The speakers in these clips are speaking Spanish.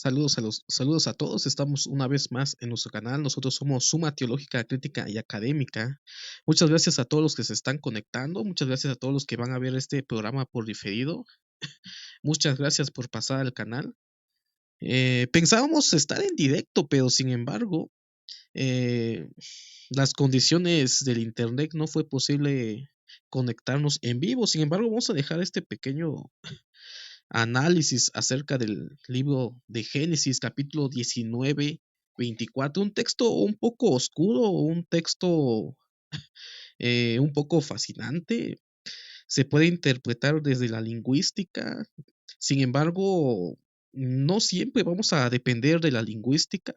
Saludos a todos. Estamos una vez más en nuestro canal. Nosotros somos Suma Teológica Crítica y Académica. Muchas gracias a todos los que se están conectando. Muchas gracias a todos los que van a ver este programa por diferido. Muchas gracias por pasar al canal. Pensábamos estar en directo, pero sin embargo, eh, las condiciones del internet no fue posible conectarnos en vivo. Sin embargo, vamos a dejar este pequeño análisis acerca del libro de Génesis, capítulo 19, 24. Un texto un poco oscuro, un texto un poco fascinante. Se puede interpretar desde la lingüística. Sin embargo, no siempre vamos a depender de la lingüística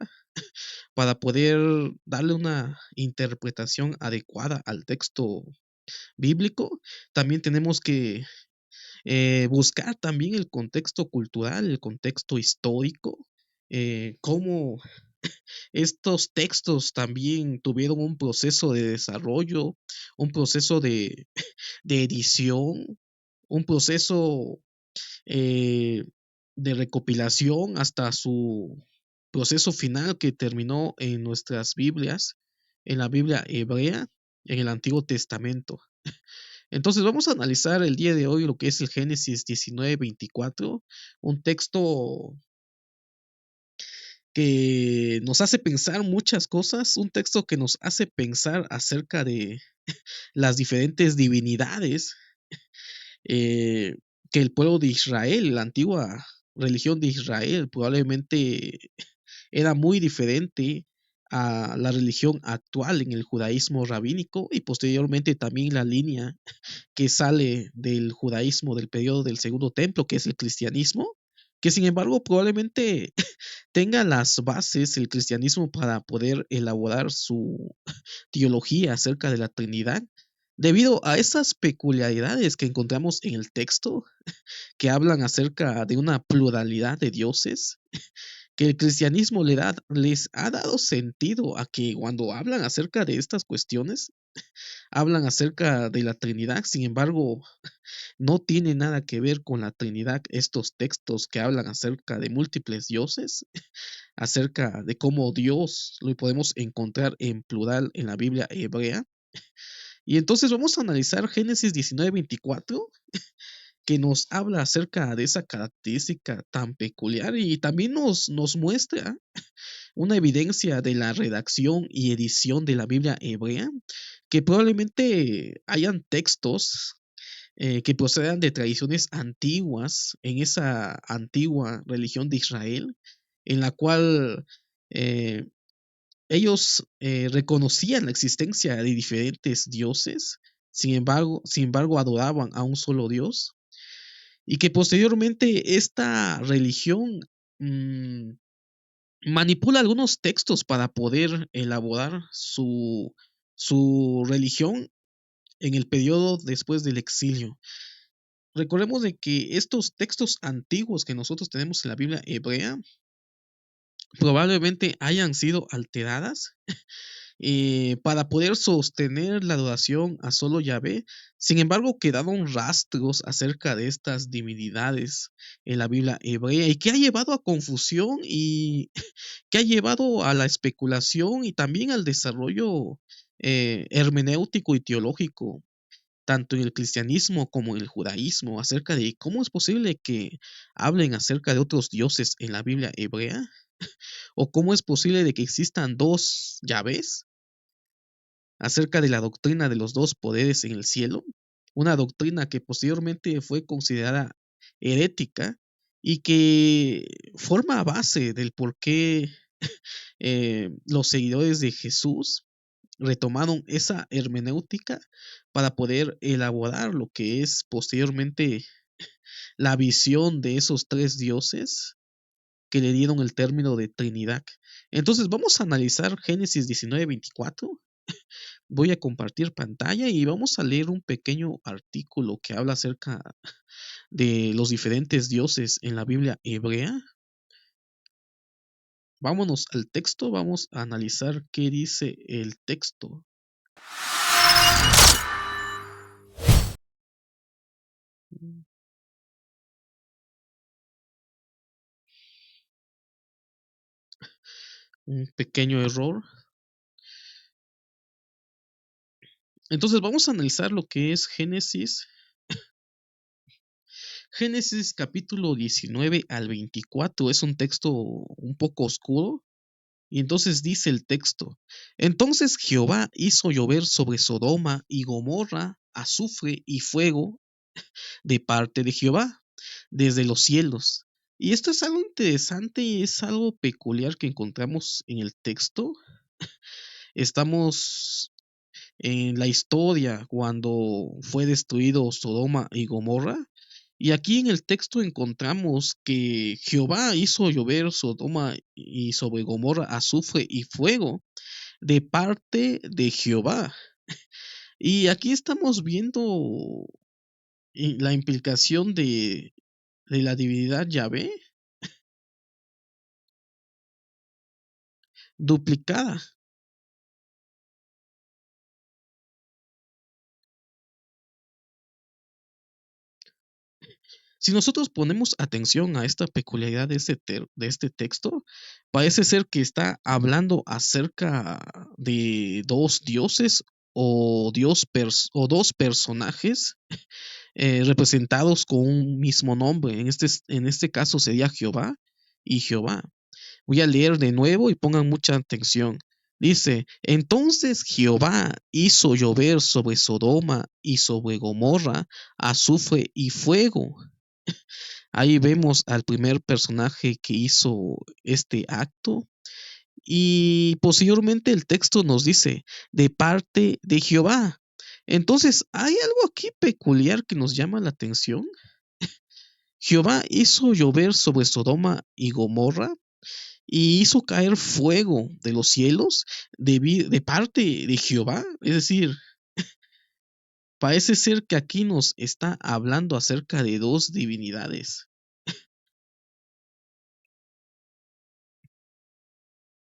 para poder darle una interpretación adecuada al texto bíblico. También tenemos que buscar también el contexto cultural, el contexto histórico, cómo estos textos también tuvieron un proceso de desarrollo, un proceso de edición, un proceso eh, de recopilación hasta su proceso final que terminó en nuestras Biblias, en la Biblia hebrea, en el Antiguo Testamento. Entonces vamos a analizar el día de hoy lo que es el Génesis 19:24, un texto que nos hace pensar muchas cosas, un texto que nos hace pensar acerca de las diferentes divinidades eh, que el pueblo de Israel, la antigua religión de Israel, probablemente era muy diferente a la religión actual en el judaísmo rabínico y posteriormente también la línea que sale del judaísmo del periodo del segundo templo, que es el cristianismo, que sin embargo probablemente tenga las bases el cristianismo para poder elaborar su teología acerca de la Trinidad, debido a esas peculiaridades que encontramos en el texto, que hablan acerca de una pluralidad de dioses, que el cristianismo les ha dado sentido a que cuando hablan acerca de estas cuestiones, hablan acerca de la Trinidad. Sin embargo, no tiene nada que ver con la Trinidad estos textos que hablan acerca de múltiples dioses, acerca de cómo Dios lo podemos encontrar en plural en la Biblia hebrea. Y entonces vamos a analizar Génesis 19:24, que nos habla acerca de esa característica tan peculiar y también nos muestra una evidencia de la redacción y edición de la Biblia hebrea, que probablemente hayan textos que procedan de tradiciones antiguas en esa antigua religión de Israel, en la cual eh, ellos reconocían la existencia de diferentes dioses, sin embargo adoraban a un solo Dios, y que posteriormente esta religión mm, manipula algunos textos para poder elaborar su religión en el periodo después del exilio. Recordemos de que estos textos antiguos que nosotros tenemos en la Biblia hebrea probablemente hayan sido alteradas para poder sostener la adoración a solo Yahvé. Sin embargo, quedaron rastros acerca de estas divinidades en la Biblia hebrea y que ha llevado a confusión y que ha llevado a la especulación y también al desarrollo hermenéutico y teológico, tanto en el cristianismo como en el judaísmo, acerca de cómo es posible que hablen acerca de otros dioses en la Biblia hebrea, o cómo es posible de que existan dos Yahvés, acerca de la doctrina de los dos poderes en el cielo, una doctrina que posteriormente fue considerada herética y que forma base del por qué los seguidores de Jesús retomaron esa hermenéutica para poder elaborar lo que es posteriormente la visión de esos tres dioses que le dieron el término de Trinidad. Entonces vamos a analizar Génesis 19:24. Voy a compartir pantalla y vamos a leer un pequeño artículo que habla acerca de los diferentes dioses en la Biblia hebrea. Vámonos al texto, vamos a analizar qué dice el texto. un pequeño error. Entonces vamos a analizar lo que es Génesis. Génesis capítulo 19 al 24 es un texto un poco oscuro. Y entonces dice el texto: Entonces Jehová hizo llover sobre Sodoma y Gomorra azufre y fuego de parte de Jehová desde los cielos. Y esto es algo interesante y es algo peculiar que encontramos en el texto. Estamos en la historia cuando fue destruido Sodoma y Gomorra. Y aquí en el texto encontramos que Jehová hizo llover Sodoma y sobre Gomorra azufre y fuego de parte de Jehová. Y aquí estamos viendo la implicación de la divinidad Yahvé duplicada. Si nosotros ponemos atención a esta peculiaridad de este texto, parece ser que está hablando acerca de dos dioses o, o dos personajes representados con un mismo nombre. En este caso sería Jehová y Jehová. Voy a leer de nuevo y pongan mucha atención. Dice: Entonces Jehová hizo llover sobre Sodoma y sobre Gomorra azufre y fuego. Ahí vemos al primer personaje que hizo este acto. Y posteriormente el texto nos dice: de parte de Jehová. Entonces, hay algo aquí peculiar que nos llama la atención. Jehová hizo llover sobre Sodoma y Gomorra y hizo caer fuego de los cielos de parte de Jehová. Es decir, parece ser que aquí nos está hablando acerca de dos divinidades.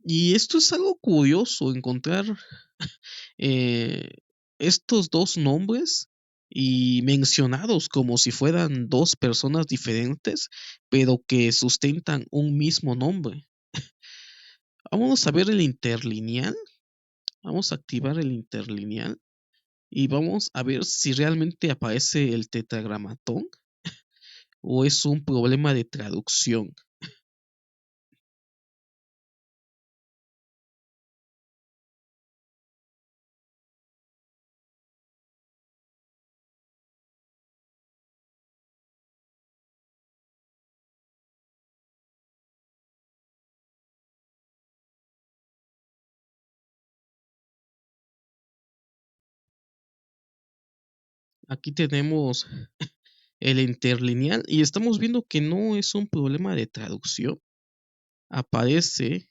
Y esto es algo curioso, encontrar eh, estos dos nombres y mencionados como si fueran dos personas diferentes, pero que sustentan un mismo nombre. Vamos a ver el interlineal. Vamos a activar el interlineal y vamos a ver si realmente aparece el tetragramatón o es un problema de traducción. Aquí tenemos el interlineal y estamos viendo que no es un problema de traducción. Aparece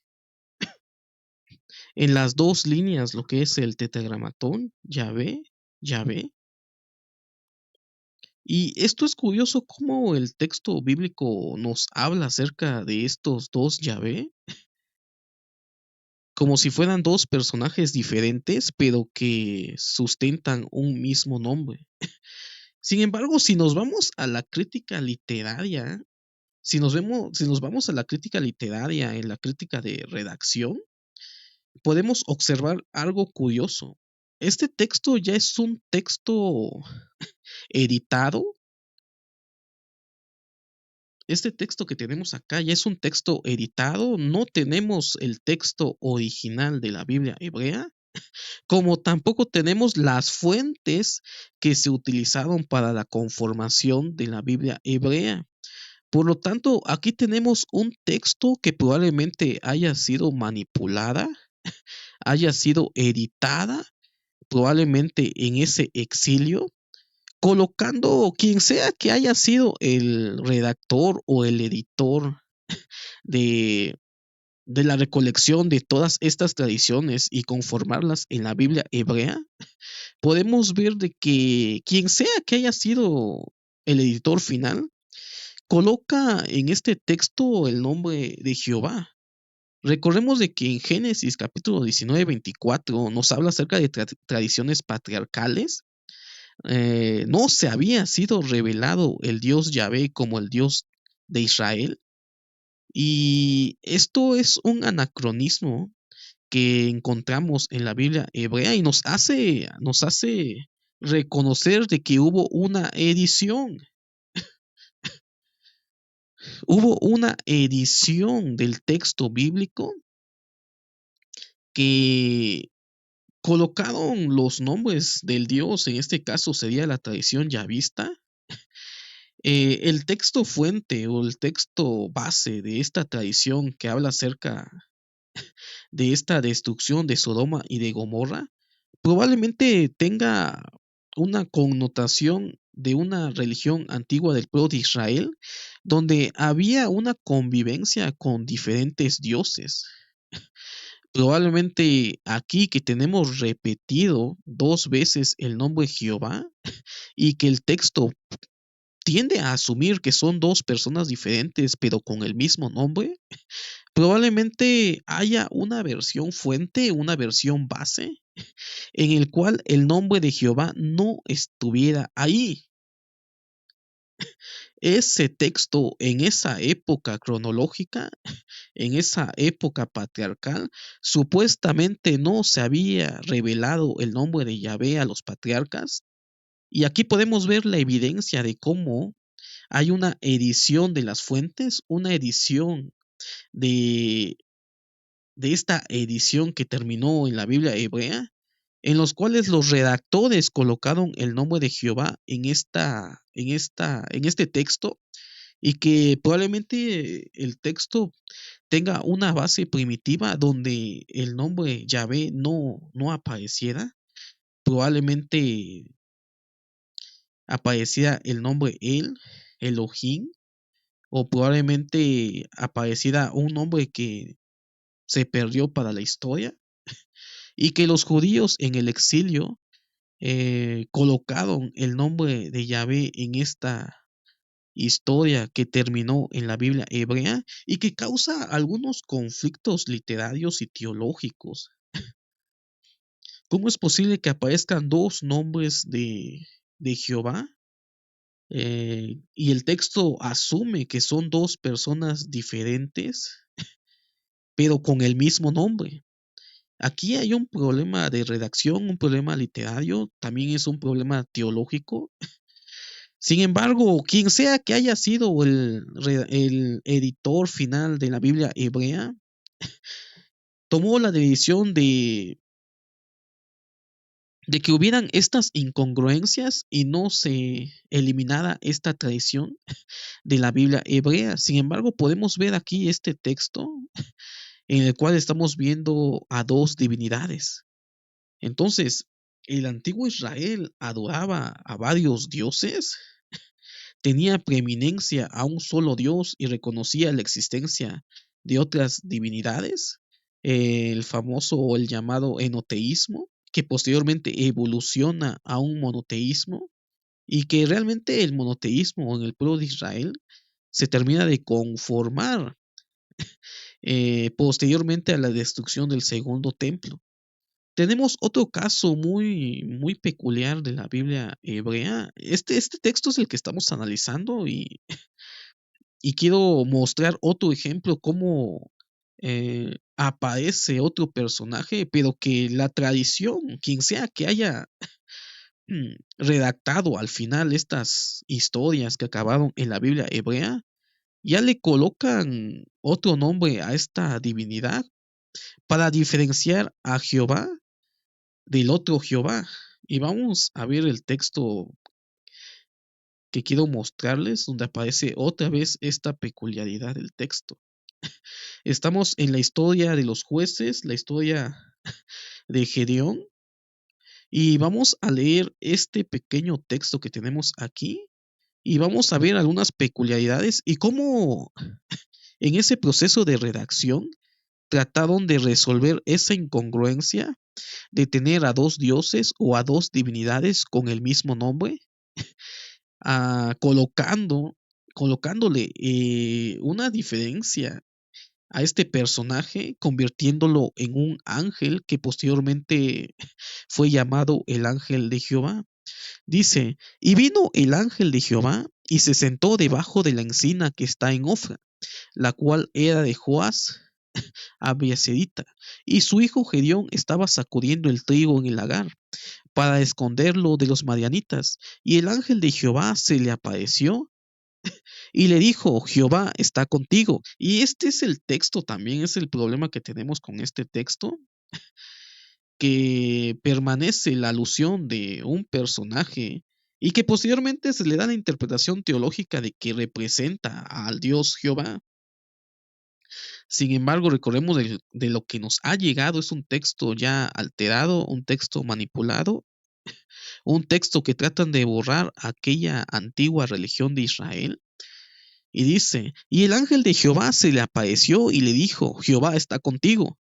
en las dos líneas lo que es el tetragramatón, Yahvé, Yahvé. Y esto es curioso cómo el texto bíblico nos habla acerca de estos dos Yahvé, como si fueran dos personajes diferentes, pero que sustentan un mismo nombre. Sin embargo, si nos vamos a la crítica literaria, si nos vamos a la crítica literaria, en la crítica de redacción, podemos observar algo curioso. Este texto ya es un texto editado. Este texto que tenemos acá ya es un texto editado. No tenemos el texto original de la Biblia hebrea, como tampoco tenemos las fuentes que se utilizaron para la conformación de la Biblia hebrea. Por lo tanto, aquí tenemos un texto que probablemente haya sido manipulada, haya sido editada, probablemente en ese exilio, colocando quien sea que haya sido el redactor o el editor de, de la recolección de todas estas tradiciones y conformarlas en la Biblia hebrea. Podemos ver de que quien sea que haya sido el editor final, coloca en este texto el nombre de Jehová. Recordemos de que en Génesis capítulo 19-24 nos habla acerca de tradiciones patriarcales. No se había sido revelado el Dios Yahvé como el Dios de Israel. Y esto es un anacronismo que encontramos en la Biblia hebrea y nos hace reconocer de que hubo una edición del texto bíblico que colocaron los nombres del Dios, en este caso sería la tradición yavista. El texto fuente o el texto base de esta tradición que habla acerca de esta destrucción de Sodoma y de Gomorra probablemente tenga una connotación de una religión antigua del pueblo de Israel, donde había una convivencia con diferentes dioses. Probablemente aquí que tenemos repetido 2 veces el nombre Jehová y que el texto tiende a asumir que son dos personas diferentes, pero con el mismo nombre, probablemente haya una versión fuente, una versión base, en el cual el nombre de Jehová no estuviera ahí. Ese texto en esa época cronológica, en esa época patriarcal, supuestamente no se había revelado el nombre de Yahvé a los patriarcas. Y aquí podemos ver la evidencia de cómo hay una edición de las fuentes, una edición de, de esta edición que terminó en la Biblia hebrea, en los cuales los redactores colocaron el nombre de Jehová en este texto, y que probablemente el texto tenga una base primitiva donde el nombre Yahvé no apareciera. Probablemente apareciera el nombre Elohim, o probablemente apareciera un nombre que se perdió para la historia, y que los judíos en el exilio colocaron el nombre de Yahvé en esta historia que terminó en la Biblia hebrea y que causa algunos conflictos literarios y teológicos. ¿Cómo es posible que aparezcan dos nombres de Jehová? Y el texto asume que son dos personas diferentes, pero con el mismo nombre. Aquí hay un problema de redacción, un problema literario, también es un problema teológico. Sin embargo, quien sea que haya sido el editor final de la Biblia hebrea, tomó la decisión de que hubieran estas incongruencias y no se eliminara esta tradición de la Biblia hebrea. Sin embargo, podemos ver aquí este texto en el cual estamos viendo a dos divinidades. Entonces, el antiguo Israel adoraba a varios dioses, tenía preeminencia a un solo Dios y reconocía la existencia de otras divinidades, el famoso o el llamado enoteísmo, que posteriormente evoluciona a un monoteísmo, y que realmente el monoteísmo en el pueblo de Israel se termina de conformar posteriormente a la destrucción del segundo templo. Tenemos otro caso muy, muy peculiar de la Biblia hebrea. Este texto es el que estamos analizando, y quiero mostrar otro ejemplo, cómo aparece otro personaje, pero que la tradición, quien sea que haya redactado al final estas historias que acabaron en la Biblia hebrea, ya le colocan otro nombre a esta divinidad para diferenciar a Jehová del otro Jehová. Y vamos a ver el texto que quiero mostrarles, donde aparece otra vez esta peculiaridad del texto. Estamos en la historia de los jueces, la historia de Gedeón, y vamos a leer este pequeño texto que tenemos aquí, y vamos a ver algunas peculiaridades y cómo en ese proceso de redacción trataron de resolver esa incongruencia de tener a dos dioses o a dos divinidades con el mismo nombre, colocándole una diferencia a este personaje, convirtiéndolo en un ángel que posteriormente fue llamado el ángel de Jehová. Dice: y vino el ángel de Jehová y se sentó debajo de la encina que está en Ofra, la cual era de Joás Abiezerita, y su hijo Gedeón estaba sacudiendo el trigo en el lagar para esconderlo de los madianitas. Y el ángel de Jehová se le apareció y le dijo: Jehová está contigo. Y este es el texto también, es el problema que tenemos con este texto, que permanece la alusión de un personaje y que posteriormente se le da la interpretación teológica de que representa al Dios Jehová. Sin embargo, recordemos de lo que nos ha llegado, es un texto ya alterado, un texto manipulado, un texto que tratan de borrar aquella antigua religión de Israel. Y dice: y el ángel de Jehová se le apareció y le dijo: Jehová está contigo.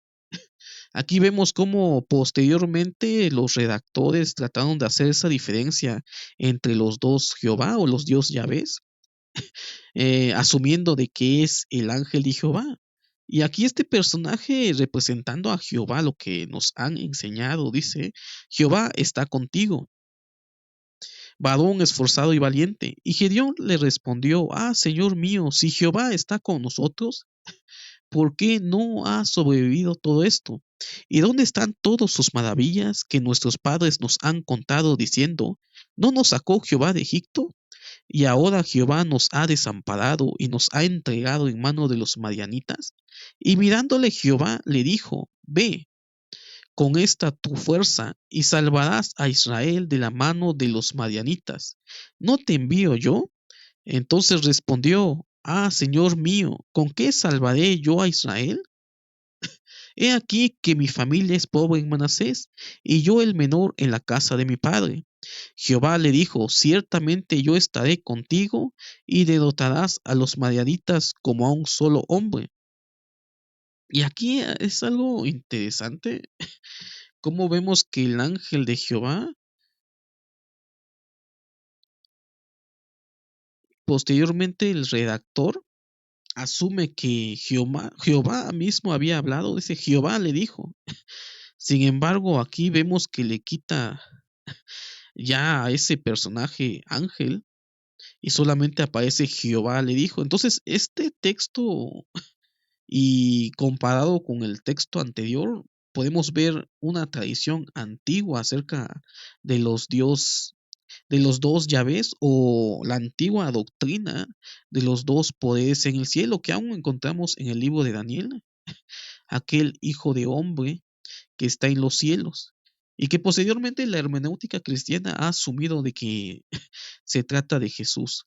Aquí vemos cómo posteriormente los redactores trataron de hacer esa diferencia entre los dos Jehová o los dios Yahvés, asumiendo de que es el ángel de Jehová. Y aquí este personaje representando a Jehová, lo que nos han enseñado, dice: Jehová está contigo, varón esforzado y valiente. Y Gedeón le respondió: Señor mío, si Jehová está con nosotros, ¿por qué no ha sobrevivido todo esto? ¿Y dónde están todas sus maravillas que nuestros padres nos han contado diciendo: ¿no nos sacó Jehová de Egipto? Y ahora Jehová nos ha desamparado y nos ha entregado en mano de los madianitas. Y mirándole Jehová le dijo: Ve con esta tu fuerza y salvarás a Israel de la mano de los madianitas. ¿No te envío yo? Entonces respondió: Señor mío, ¿con qué salvaré yo a Israel? He aquí que mi familia es pobre en Manasés, y yo el menor en la casa de mi padre. Jehová le dijo: ciertamente yo estaré contigo, y derrotarás a los madianitas como a un solo hombre. Y aquí es algo interesante, cómo vemos que el ángel de Jehová, posteriormente el redactor, asume que Jehová mismo había hablado, dice: Jehová le dijo. Sin embargo, aquí vemos que le quita ya a ese personaje ángel y solamente aparece Jehová le dijo. Entonces, este texto, y comparado con el texto anterior, podemos ver una tradición antigua acerca de de los dos Yahvés, o la antigua doctrina de los dos poderes en el cielo, que aún encontramos en el libro de Daniel, aquel hijo de hombre que está en los cielos, y que posteriormente la hermenéutica cristiana ha asumido de que se trata de Jesús.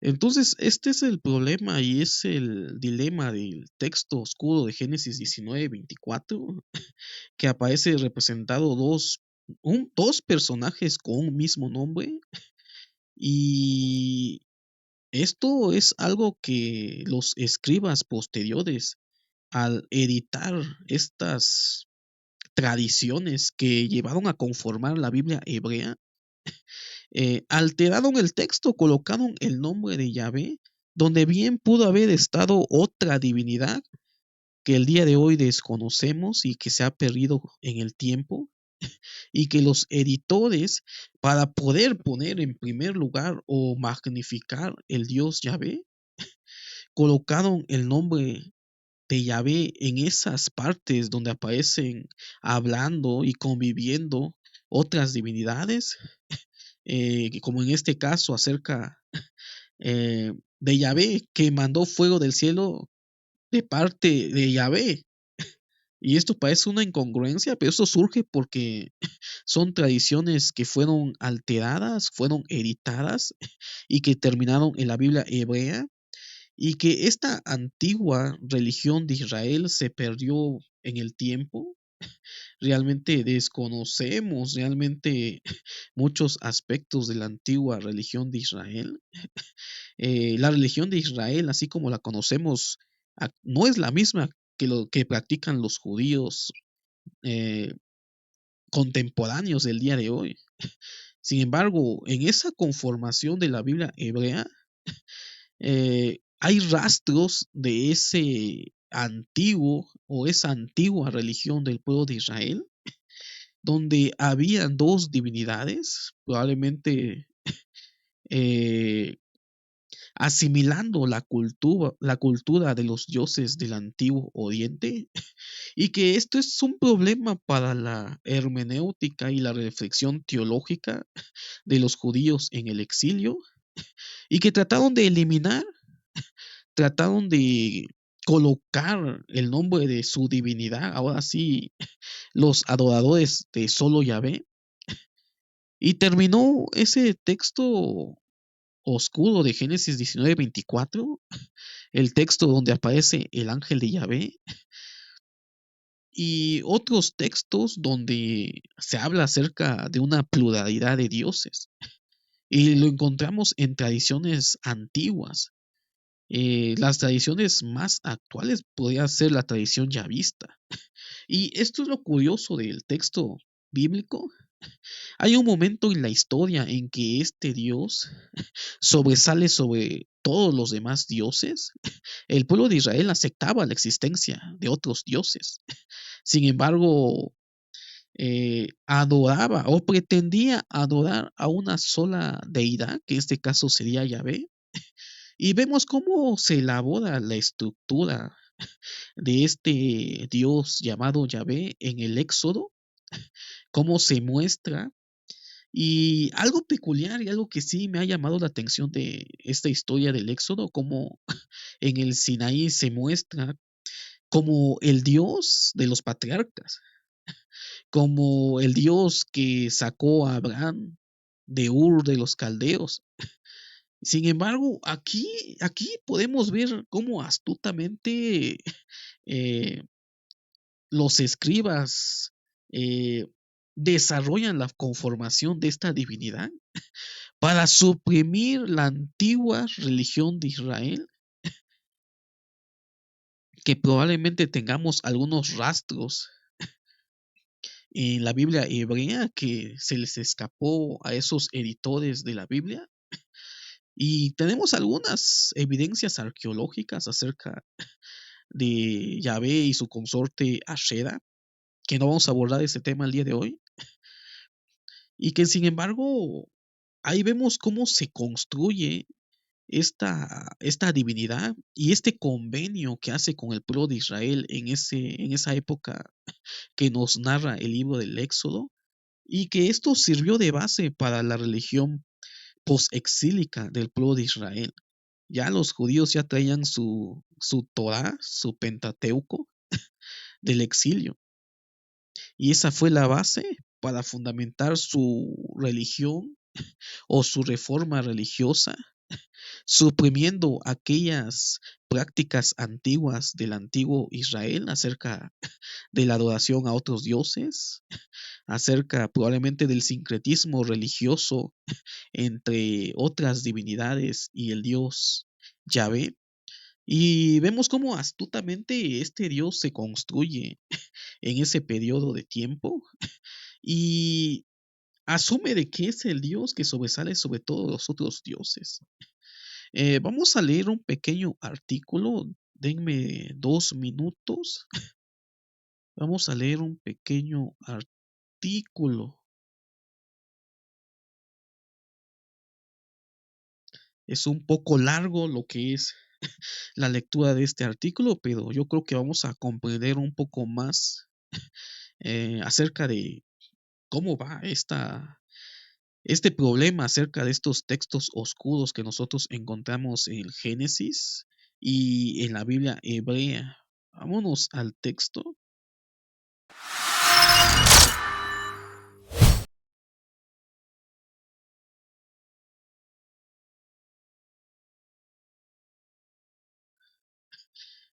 Entonces, este es el problema y es el dilema del texto oscuro de Génesis 19:24, que aparece representado dos personajes con un mismo nombre. Y esto es algo que los escribas posteriores, al editar estas tradiciones que llevaron a conformar la Biblia hebrea, alteraron el texto, colocaron el nombre de Yahvé, donde bien pudo haber estado otra divinidad que el día de hoy desconocemos y que se ha perdido en el tiempo, y que los editores, para poder poner en primer lugar o magnificar el Dios Yahvé, colocaron el nombre de Yahvé en esas partes donde aparecen hablando y conviviendo otras divinidades, como en este caso acerca de Yahvé, que mandó fuego del cielo de parte de Yahvé. Y esto parece una incongruencia, pero esto surge porque son tradiciones que fueron alteradas, fueron editadas y que terminaron en la Biblia hebrea, y que esta antigua religión de Israel se perdió en el tiempo. Realmente desconocemos realmente muchos aspectos de la antigua religión de Israel. La religión de Israel, así como la conocemos, no es la misma que lo que practican los judíos eh, contemporáneos del día de hoy. Sin embargo, en esa conformación de la Biblia hebrea, hay rastros de ese antiguo o esa antigua religión del pueblo de Israel, donde habían dos divinidades, probablemente eh, asimilando la cultura de los dioses del antiguo Oriente, y que esto es un problema para la hermenéutica y la reflexión teológica de los judíos en el exilio, y que trataron de colocar el nombre de su divinidad, ahora sí, los adoradores de solo Yahvé, y terminó ese texto oscuro de Génesis 19:24, el texto donde aparece el ángel de Yahvé, y otros textos donde se habla acerca de una pluralidad de dioses. Y lo encontramos en tradiciones antiguas. Las tradiciones más actuales podría ser la tradición yavista. Y esto es lo curioso del texto bíblico. Hay un momento en la historia en que este Dios sobresale sobre todos los demás dioses. El pueblo de Israel aceptaba la existencia de otros dioses. Sin embargo, adoraba o pretendía adorar a una sola deidad, que en este caso sería Yahvé. Y vemos cómo se elabora la estructura de este Dios llamado Yahvé en el Éxodo, cómo se muestra. Y algo peculiar y algo que sí me ha llamado la atención de esta historia del Éxodo, como en el Sinaí se muestra como el Dios de los patriarcas, como el Dios que sacó a Abraham de Ur de los Caldeos. Sin embargo, aquí podemos ver cómo astutamente eh, los escribas eh, desarrollan la conformación de esta divinidad para suprimir la antigua religión de Israel, que probablemente tengamos algunos rastros en la Biblia hebrea que se les escapó a esos editores de la Biblia. Y tenemos algunas evidencias arqueológicas acerca de Yahvé y su consorte Ashera, que no vamos a abordar ese tema el día de hoy, y que sin embargo ahí vemos cómo se construye esta divinidad y este convenio que hace con el pueblo de Israel en esa época que nos narra el libro del Éxodo, y que esto sirvió de base para la religión post-exílica del pueblo de Israel. Ya los judíos ya traían su Torah, su Pentateuco del exilio, y esa fue la base para fundamentar su religión o su reforma religiosa, suprimiendo aquellas prácticas antiguas del antiguo Israel acerca de la adoración a otros dioses, acerca probablemente del sincretismo religioso entre otras divinidades y el dios Yahvé. Y vemos cómo astutamente este dios se construye en ese periodo de tiempo y asume de que es el dios que sobresale sobre todos los otros dioses. Vamos a leer un pequeño artículo. Denme 2 minutos. Vamos a leer un pequeño artículo. Es un poco largo lo que es la lectura de este artículo, pero yo creo que vamos a comprender un poco más acerca de cómo va este problema acerca de estos textos oscuros que nosotros encontramos en el Génesis y en la Biblia hebrea. Vámonos al texto.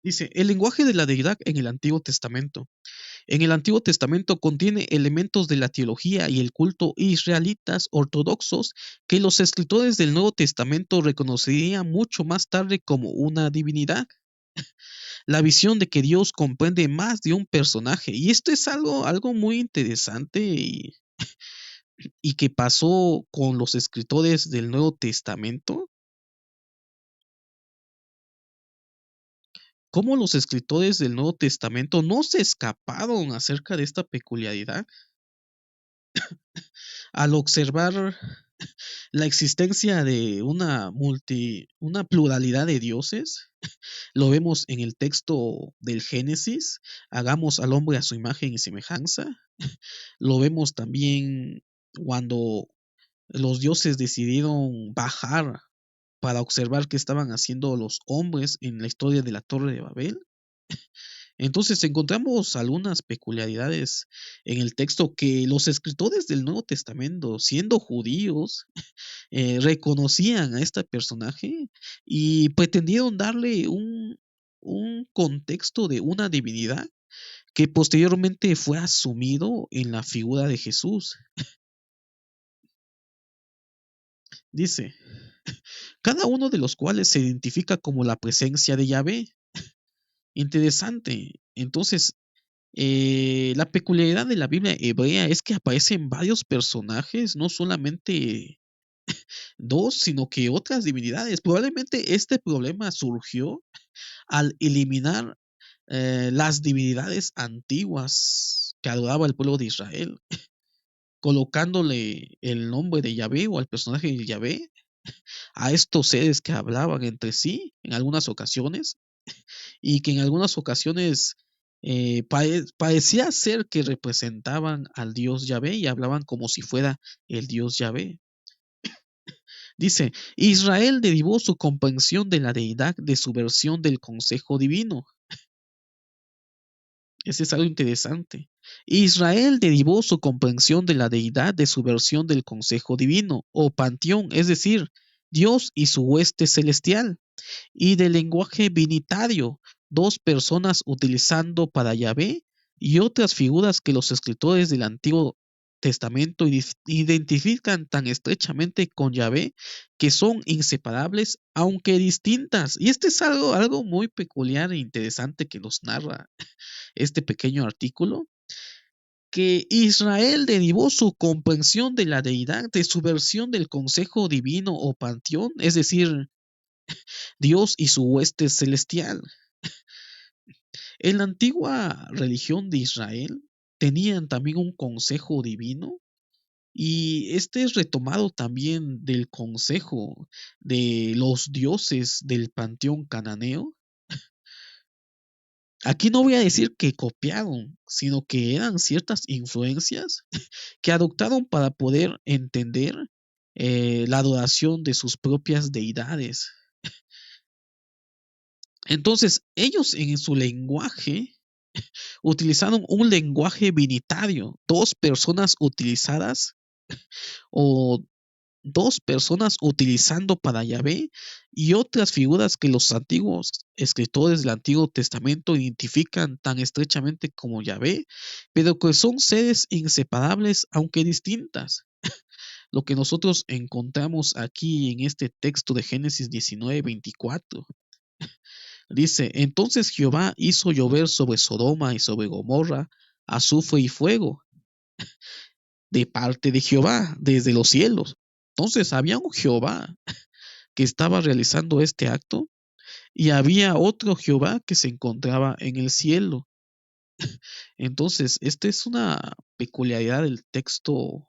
Dice, el lenguaje de la deidad en el Antiguo Testamento. En el Antiguo Testamento contiene elementos de la teología y el culto israelitas ortodoxos que los escritores del Nuevo Testamento reconocerían mucho más tarde como una divinidad. La visión de que Dios comprende más de un personaje. Y esto es algo muy interesante y que pasó con los escritores del Nuevo Testamento. cómo los escritores del Nuevo Testamento no se escaparon acerca de esta peculiaridad al observar la existencia de una pluralidad de dioses. Lo vemos en el texto del Génesis, hagamos al hombre a su imagen y semejanza. Lo vemos también cuando los dioses decidieron bajar para observar qué estaban haciendo los hombres en la historia de la Torre de Babel. Entonces encontramos algunas peculiaridades en el texto que los escritores del Nuevo Testamento, siendo judíos, reconocían a este personaje y pretendieron darle un contexto de una divinidad que posteriormente fue asumido en la figura de Jesús. Dice, cada uno de los cuales se identifica como la presencia de Yahvé. Interesante. Entonces, la peculiaridad de la Biblia hebrea es que aparecen varios personajes, no solamente dos, sino que otras divinidades. Probablemente este problema surgió al eliminar las divinidades antiguas que adoraba el pueblo de Israel, colocándole el nombre de Yahvé o al personaje de Yahvé a estos seres que hablaban entre sí en algunas ocasiones y que en algunas ocasiones parecía ser que representaban al Dios Yahvé y hablaban como si fuera el Dios Yahvé. Dice, Israel derivó su comprensión de la deidad de su versión del consejo divino. Ese es algo interesante. Israel derivó su comprensión de la deidad de su versión del consejo divino, o panteón, es decir, Dios y su hueste celestial, y del lenguaje binitario, dos personas utilizando para Yahvé y otras figuras que los escritores del Antiguo Testamento identifican tan estrechamente con Yahvé que son inseparables aunque distintas. Y este es algo muy peculiar e interesante que nos narra este pequeño artículo, que Israel derivó su comprensión de la deidad de su versión del consejo divino o panteón, es decir, Dios y su hueste celestial. En la antigua religión de Israel tenían también un consejo divino y este es retomado también del consejo de los dioses del panteón cananeo. Aquí no voy a decir que copiaron, sino que eran ciertas influencias que adoptaron para poder entender la adoración de sus propias deidades. Entonces, ellos en su lenguaje utilizaron un lenguaje binitario, dos personas utilizadas o dos personas utilizando para Yahvé y otras figuras que los antiguos escritores del Antiguo Testamento identifican tan estrechamente como Yahvé, pero que son seres inseparables aunque distintas. Lo que nosotros encontramos aquí en este texto de Génesis 19:24. Dice, entonces Jehová hizo llover sobre Sodoma y sobre Gomorra azufre y fuego de parte de Jehová desde los cielos. Entonces había un Jehová que estaba realizando este acto y había otro Jehová que se encontraba en el cielo. Entonces, esta es una peculiaridad del texto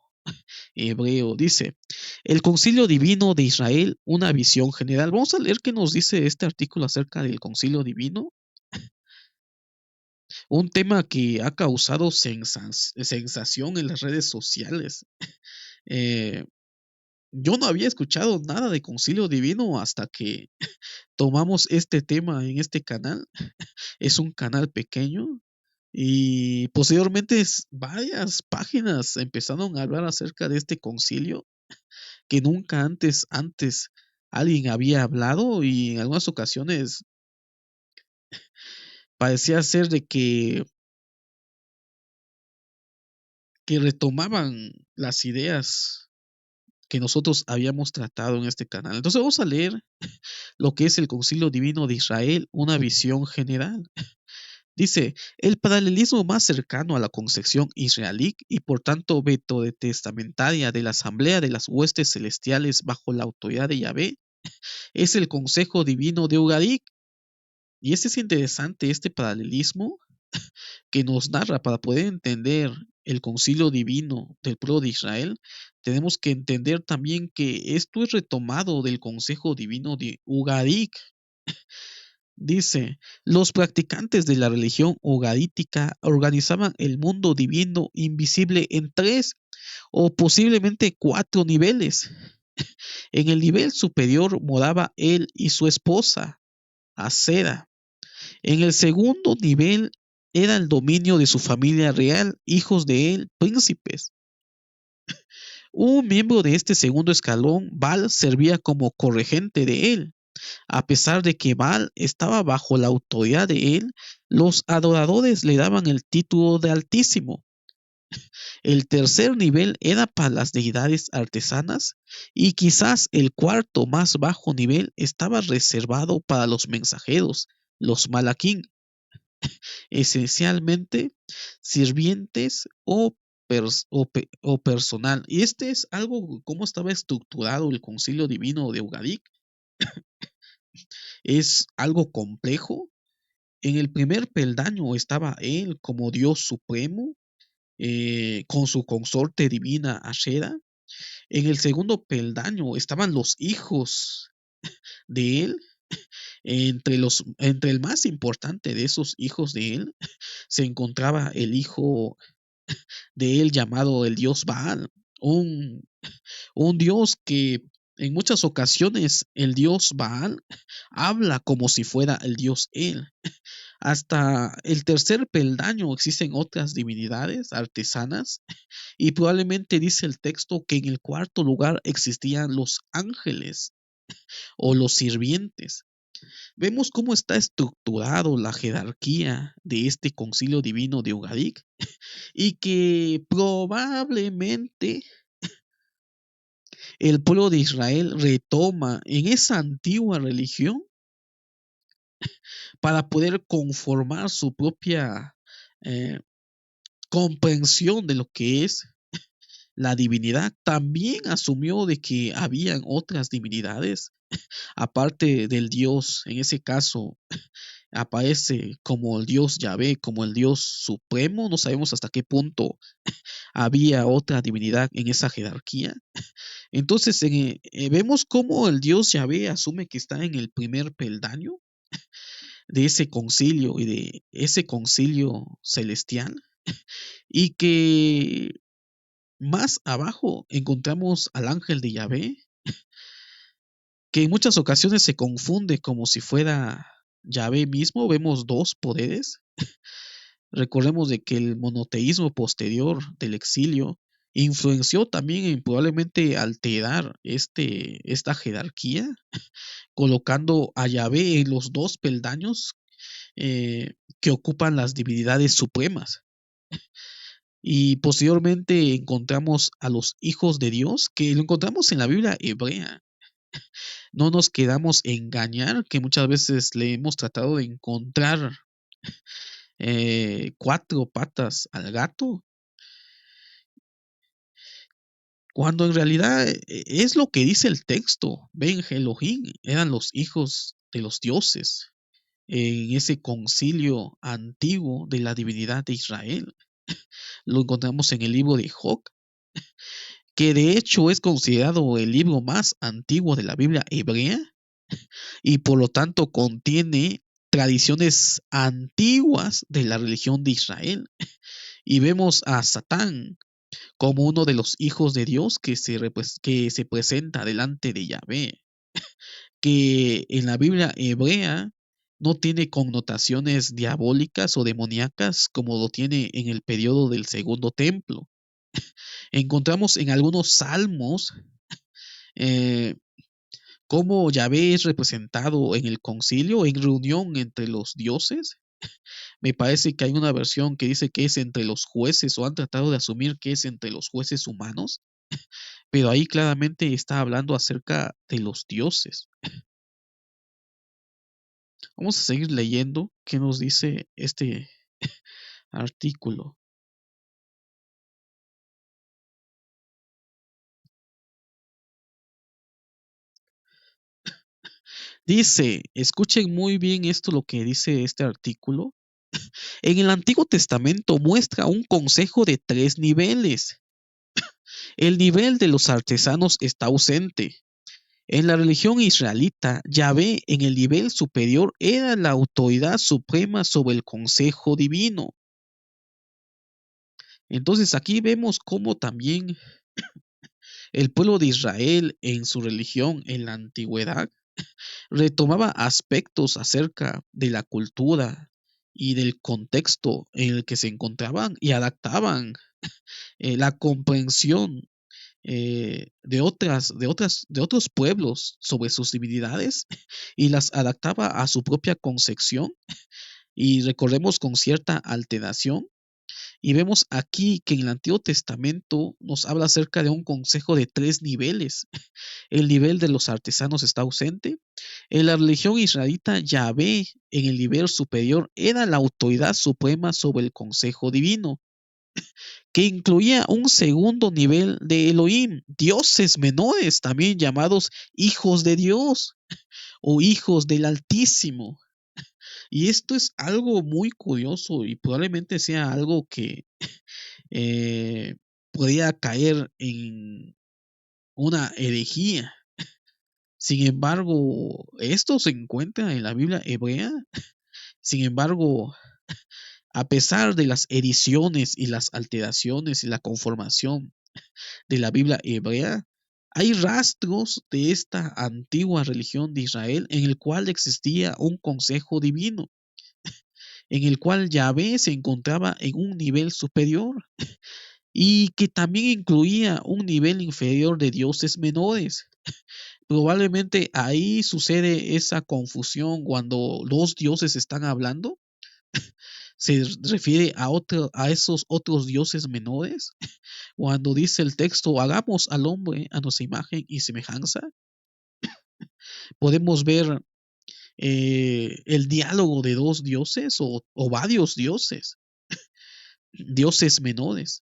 hebreo. Dice, el concilio divino de Israel, una visión general. Vamos a leer qué nos dice este artículo acerca del concilio divino. Un tema que ha causado sensación en las redes sociales. Eh, yo no había escuchado nada de concilio divino hasta que tomamos este tema en este canal. Es un canal pequeño y posteriormente varias páginas empezaron a hablar acerca de este concilio que nunca antes alguien había hablado y en algunas ocasiones parecía ser de que retomaban las ideas que nosotros habíamos tratado en este canal. Entonces vamos a leer lo que es el Concilio Divino de Israel, una visión general. Dice, el paralelismo más cercano a la concepción israelí y por tanto veto-testamentaria de la asamblea de las huestes celestiales bajo la autoridad de Yahvé es el Consejo Divino de Ugarit, Y este es interesante, este paralelismo que nos narra para poder entender el concilio divino del pueblo de Israel. Tenemos que entender también que esto es retomado del consejo divino de Ugarik. Dice, los practicantes de la religión ugarítica organizaban el mundo divino invisible en tres o posiblemente cuatro niveles. En el nivel superior moraba él y su esposa, Acera. En el segundo nivel era el dominio de su familia real, hijos de él, príncipes. Un miembro de este segundo escalón, Baal, servía como corregente de él. A pesar de que Baal estaba bajo la autoridad de él, los adoradores le daban el título de Altísimo. El tercer nivel era para las deidades artesanas y quizás el cuarto más bajo nivel estaba reservado para los mensajeros, los malaquín, esencialmente sirvientes o personal. Y este es algo, cómo estaba estructurado el concilio divino de Ugarik. Es algo complejo. En el primer peldaño estaba él como Dios supremo, con su consorte divina Ashera. En el segundo peldaño estaban los hijos de él. Entre el más importante de esos hijos de él se encontraba el hijo de él llamado el dios Baal, un, un dios que en muchas ocasiones el dios Baal habla como si fuera el dios él. Hasta el tercer peldaño existen otras divinidades artesanas y probablemente dice el texto que en el cuarto lugar existían los ángeles o los sirvientes. Vemos cómo está estructurado la jerarquía de este concilio divino de Ugarik y que probablemente el pueblo de Israel retoma en esa antigua religión para poder conformar su propia eh, comprensión de lo que es la divinidad. También asumió de que habían otras divinidades aparte del Dios. En ese caso aparece como el Dios Yahvé, como el Dios supremo. No sabemos hasta qué punto había otra divinidad en esa jerarquía. Entonces vemos cómo el Dios Yahvé asume que está en el primer peldaño de ese concilio y de ese concilio celestial, y que más abajo encontramos al ángel de Yahvé, que en muchas ocasiones se confunde como si fuera Yahvé mismo. Vemos dos poderes. Recordemos de que el monoteísmo posterior del exilio influenció también en probablemente alterar esta jerarquía, colocando a Yahvé en los dos peldaños que ocupan las divinidades supremas. Y posteriormente encontramos a los hijos de Dios, que lo encontramos en la Biblia hebrea. No nos quedamos engañar, que muchas veces le hemos tratado de encontrar cuatro patas al gato, cuando en realidad es lo que dice el texto. Ben Elohim eran los hijos de los dioses en ese concilio antiguo de la divinidad de Israel. Lo encontramos en el libro de Job, que de hecho es considerado el libro más antiguo de la Biblia hebrea y por lo tanto contiene tradiciones antiguas de la religión de Israel. Y vemos a Satán como uno de los hijos de Dios que se presenta delante de Yahvé, que en la Biblia hebrea no tiene connotaciones diabólicas o demoníacas como lo tiene en el periodo del segundo templo. Encontramos en algunos salmos eh, cómo Yahvé es representado en el concilio, en reunión entre los dioses. Me parece que hay una versión que dice que es entre los jueces, o han tratado de asumir que es entre los jueces humanos, pero ahí claramente está hablando acerca de los dioses. Vamos a seguir leyendo qué nos dice este artículo. Dice, escuchen muy bien esto lo que dice este artículo. En el Antiguo Testamento muestra un consejo de 3 niveles. El nivel de los artesanos está ausente. En la religión israelita, Yahvé en el nivel superior era la autoridad suprema sobre el consejo divino. Entonces aquí vemos cómo también el pueblo de Israel en su religión en la antigüedad retomaba aspectos acerca de la cultura y del contexto en el que se encontraban y adaptaban la comprensión de otros pueblos sobre sus divinidades y las adaptaba a su propia concepción y recordemos con cierta alteración. Y vemos aquí que en el Antiguo Testamento nos habla acerca de un consejo de 3 niveles. El nivel de los artesanos está ausente. En la religión israelita, Yahvé, en el nivel superior, era la autoridad suprema sobre el consejo divino, que incluía un segundo nivel de Elohim, dioses menores, también llamados hijos de Dios o hijos del Altísimo. Y esto es algo muy curioso y probablemente sea algo que eh, podría caer en una herejía. Sin embargo, esto se encuentra en la Biblia hebrea. Sin embargo, a pesar de las ediciones y las alteraciones y la conformación de la Biblia hebrea, hay rastros de esta antigua religión de Israel en el cual existía un consejo divino, en el cual Yahvé se encontraba en un nivel superior y que también incluía un nivel inferior de dioses menores. Probablemente ahí sucede esa confusión cuando los dioses están hablando. Se refiere a esos otros dioses menores. Cuando dice el texto, hagamos al hombre a nuestra imagen y semejanza, podemos ver el diálogo de dos dioses o varios dioses, dioses menores.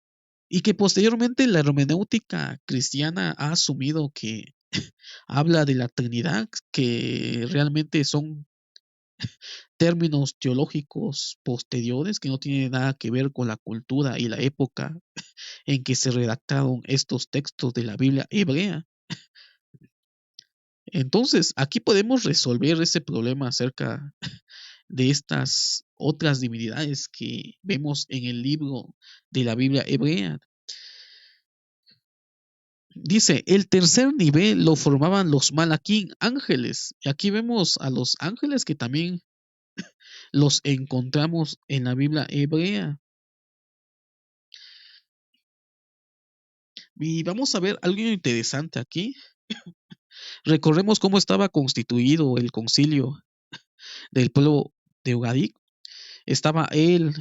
Y que posteriormente la hermenéutica cristiana ha asumido que habla de la Trinidad, que realmente son términos teológicos posteriores que no tienen nada que ver con la cultura y la época en que se redactaron estos textos de la Biblia hebrea. Entonces, aquí podemos resolver ese problema acerca de estas otras divinidades que vemos en el libro de la Biblia hebrea. Dice, el tercer nivel lo formaban los malaquín, ángeles. Y aquí vemos a los ángeles que también los encontramos en la Biblia hebrea. Y vamos a ver algo interesante aquí. Recordemos cómo estaba constituido el concilio del pueblo de Ugadik. Estaba él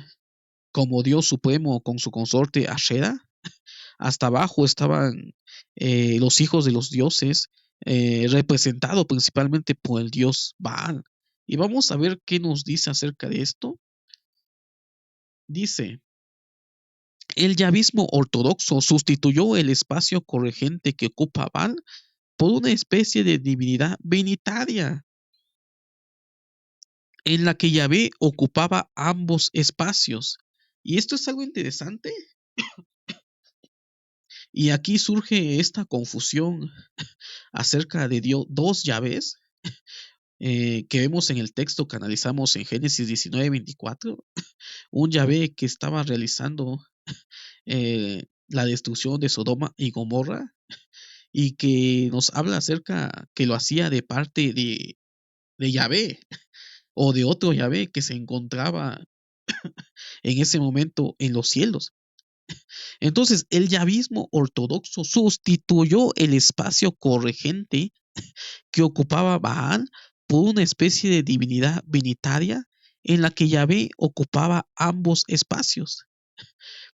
como Dios supremo con su consorte Ashera. Hasta abajo estaban los hijos de los dioses, representados principalmente por el dios Baal. Y vamos a ver qué nos dice acerca de esto. Dice, el yavismo ortodoxo sustituyó el espacio corregente que ocupa Baal por una especie de divinidad venitaria, en la que Yahvé ocupaba ambos espacios. Y esto es algo interesante. Y aquí surge esta confusión acerca de Dios, dos Yahvés que vemos en el texto que analizamos en Génesis 19:24. Un Yahvé que estaba realizando la destrucción de Sodoma y Gomorra y que nos habla acerca que lo hacía de parte de Yahvé o de otro Yahvé que se encontraba en ese momento en los cielos. Entonces, el yavismo ortodoxo sustituyó el espacio corregente que ocupaba Baal por una especie de divinidad venitaria en la que Yahvé ocupaba ambos espacios.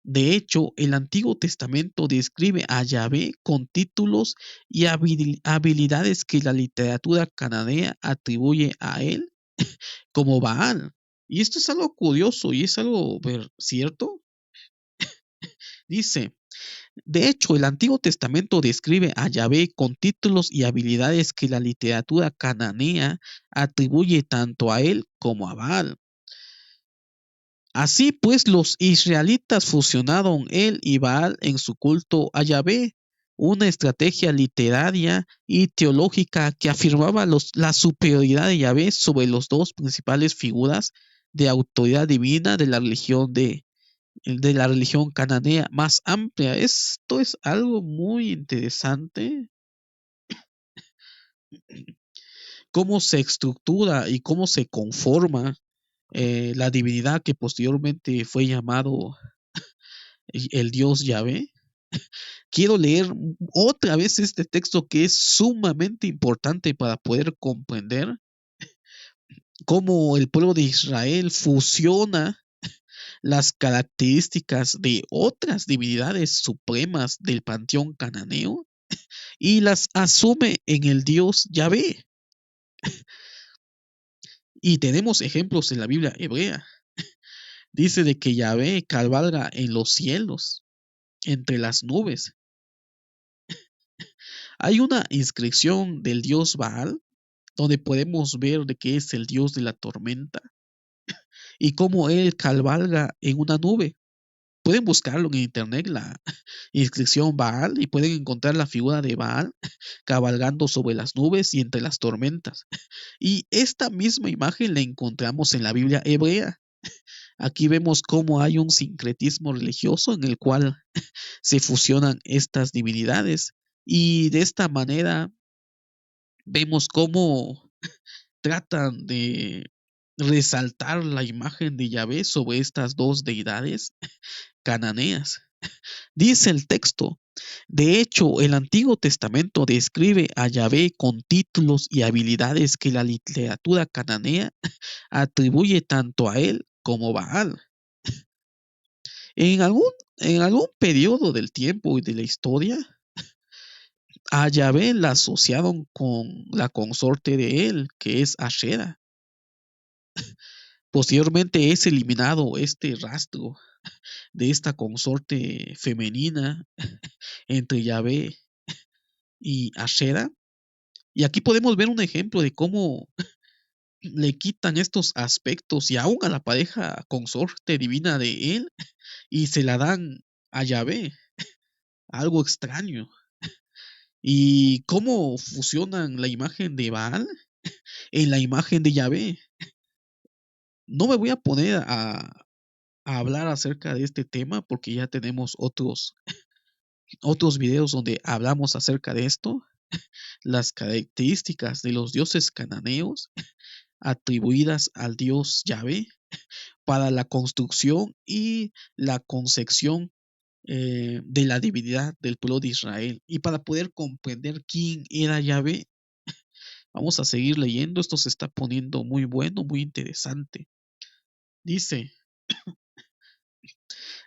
De hecho, el Antiguo Testamento describe a Yahvé con títulos y habilidades que la literatura cananea atribuye a él como Baal. Y esto es algo curioso y es algo cierto. Dice, De hecho, el Antiguo Testamento describe a Yahvé con títulos y habilidades que la literatura cananea atribuye tanto a él como a Baal. Así pues, los israelitas fusionaron él y Baal en su culto a Yahvé, una estrategia literaria y teológica que afirmaba la superioridad de Yahvé sobre las dos principales figuras de autoridad divina de la religión cananea más amplia. Esto es algo muy interesante, cómo se estructura y cómo se conforma la divinidad que posteriormente fue llamado el Dios Yahvé. Quiero leer otra vez este texto que es sumamente importante para poder comprender cómo el pueblo de Israel fusiona las características de otras divinidades supremas del panteón cananeo y las asume en el Dios Yahvé. Y tenemos ejemplos en la Biblia hebrea. Dice de que Yahvé cabalga en los cielos, entre las nubes. Hay una inscripción del dios Baal donde podemos ver de que es el dios de la tormenta y cómo él cabalga en una nube. Pueden buscarlo en internet, la inscripción Baal, y pueden encontrar la figura de Baal cabalgando sobre las nubes y entre las tormentas. Y esta misma imagen la encontramos en la Biblia hebrea. Aquí vemos cómo hay un sincretismo religioso en el cual se fusionan estas divinidades y de esta manera vemos cómo tratan de resaltar la imagen de Yahvé sobre estas dos deidades cananeas. Dice el texto, de hecho, el Antiguo Testamento describe a Yahvé con títulos y habilidades que la literatura cananea atribuye tanto a él como a Baal. En algún, en algún periodo del tiempo y de la historia, a Yahvé la asociaron con la consorte de él, que es Ashera. Posteriormente es eliminado este rastro de esta consorte femenina entre Yahvé y Ashera. Y aquí podemos ver un ejemplo de cómo le quitan estos aspectos y aún a la pareja consorte divina de él y se la dan a Yahvé, algo extraño. Y cómo fusionan la imagen de Baal en la imagen de Yahvé. No me voy a poner a hablar acerca de este tema porque ya tenemos otros videos donde hablamos acerca de esto, las características de los dioses cananeos atribuidas al dios Yahvé para la construcción y la concepción de la divinidad del pueblo de Israel y para poder comprender quién era Yahvé. Vamos a seguir leyendo, esto se está poniendo muy bueno, muy interesante. Dice,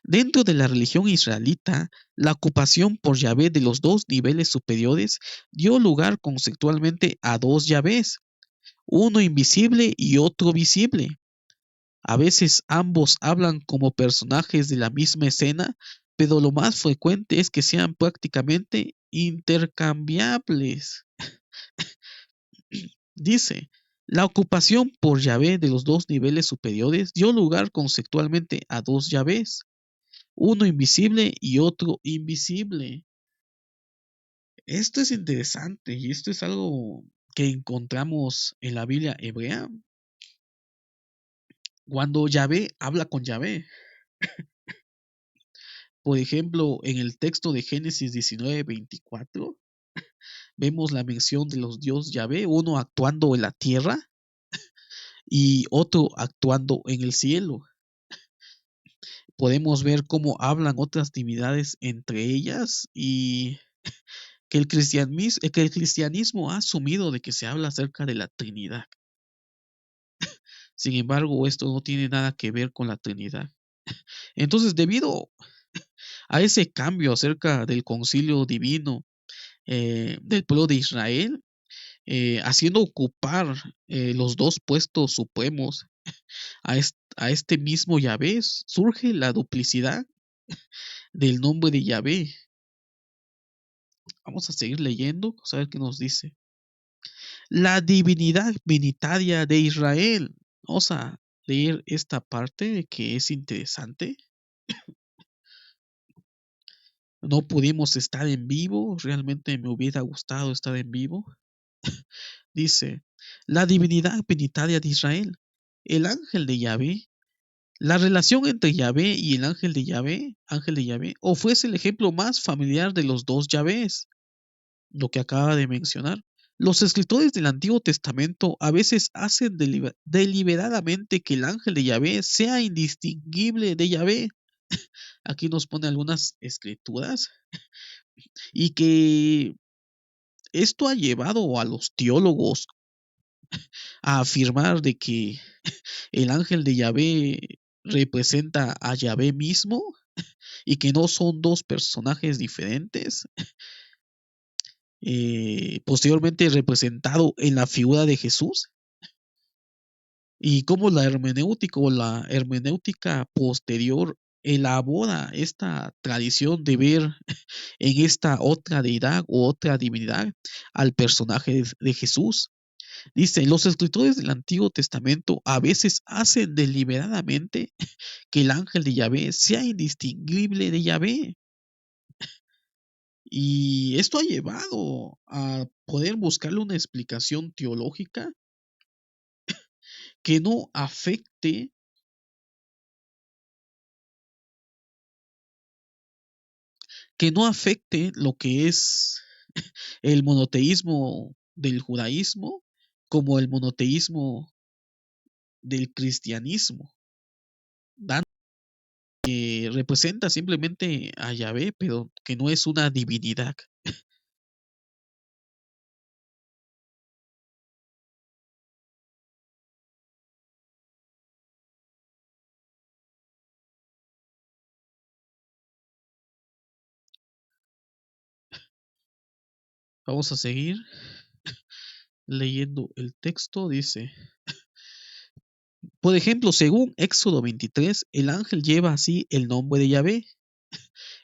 dentro de la religión israelita, la ocupación por Yahvé de los dos niveles superiores dio lugar conceptualmente a dos Yahvés, uno invisible y otro visible. A veces ambos hablan como personajes de la misma escena, pero lo más frecuente es que sean prácticamente intercambiables. Dice, la ocupación por Yahvé de los dos niveles superiores dio lugar conceptualmente a dos Yahvés, uno invisible y otro invisible. Esto es interesante y esto es algo que encontramos en la Biblia hebrea. Cuando Yahvé habla con Yahvé, por ejemplo, en el texto de Génesis 19:24, vemos la mención de los dioses Yahvé, uno actuando en la tierra y otro actuando en el cielo. Podemos ver cómo hablan otras divinidades entre ellas y que el cristianismo ha asumido de que se habla acerca de la Trinidad. Sin embargo, esto no tiene nada que ver con la Trinidad. Entonces, debido a ese cambio acerca del concilio divino del pueblo de Israel, haciendo ocupar los dos puestos supremos a este mismo Yahvé, surge la duplicidad del nombre de Yahvé. Vamos a seguir leyendo, vamos a ver qué nos dice. La divinidad binitaria de Israel. Vamos a leer esta parte que es interesante. No pudimos estar en vivo, realmente me hubiera gustado estar en vivo. Dice, la divinidad binitaria de Israel, el ángel de Yahvé. La relación entre Yahvé y el ángel de Yahvé, ofrece el ejemplo más familiar de los dos Yahvés, lo que acaba de mencionar. Los escritores del Antiguo Testamento a veces hacen deliberadamente que el ángel de Yahvé sea indistinguible de Yahvé. Aquí nos pone algunas escrituras y que esto ha llevado a los teólogos a afirmar de que el ángel de Yahvé representa a Yahvé mismo y que no son dos personajes diferentes, posteriormente representado en la figura de Jesús, y cómo la hermenéutica posterior elabora esta tradición de ver en esta otra deidad o otra divinidad al personaje de Jesús. Dice, los escritores del Antiguo Testamento a veces hacen deliberadamente que el ángel de Yahvé sea indistinguible de Yahvé. Y esto ha llevado a poder buscarle una explicación teológica que no afecte, lo que es el monoteísmo del judaísmo como el monoteísmo del cristianismo, que representa simplemente a Yahvé, pero que no es una divinidad. Vamos a seguir leyendo el texto. Dice, por ejemplo, según Éxodo 23, el ángel lleva así el nombre de Yahvé.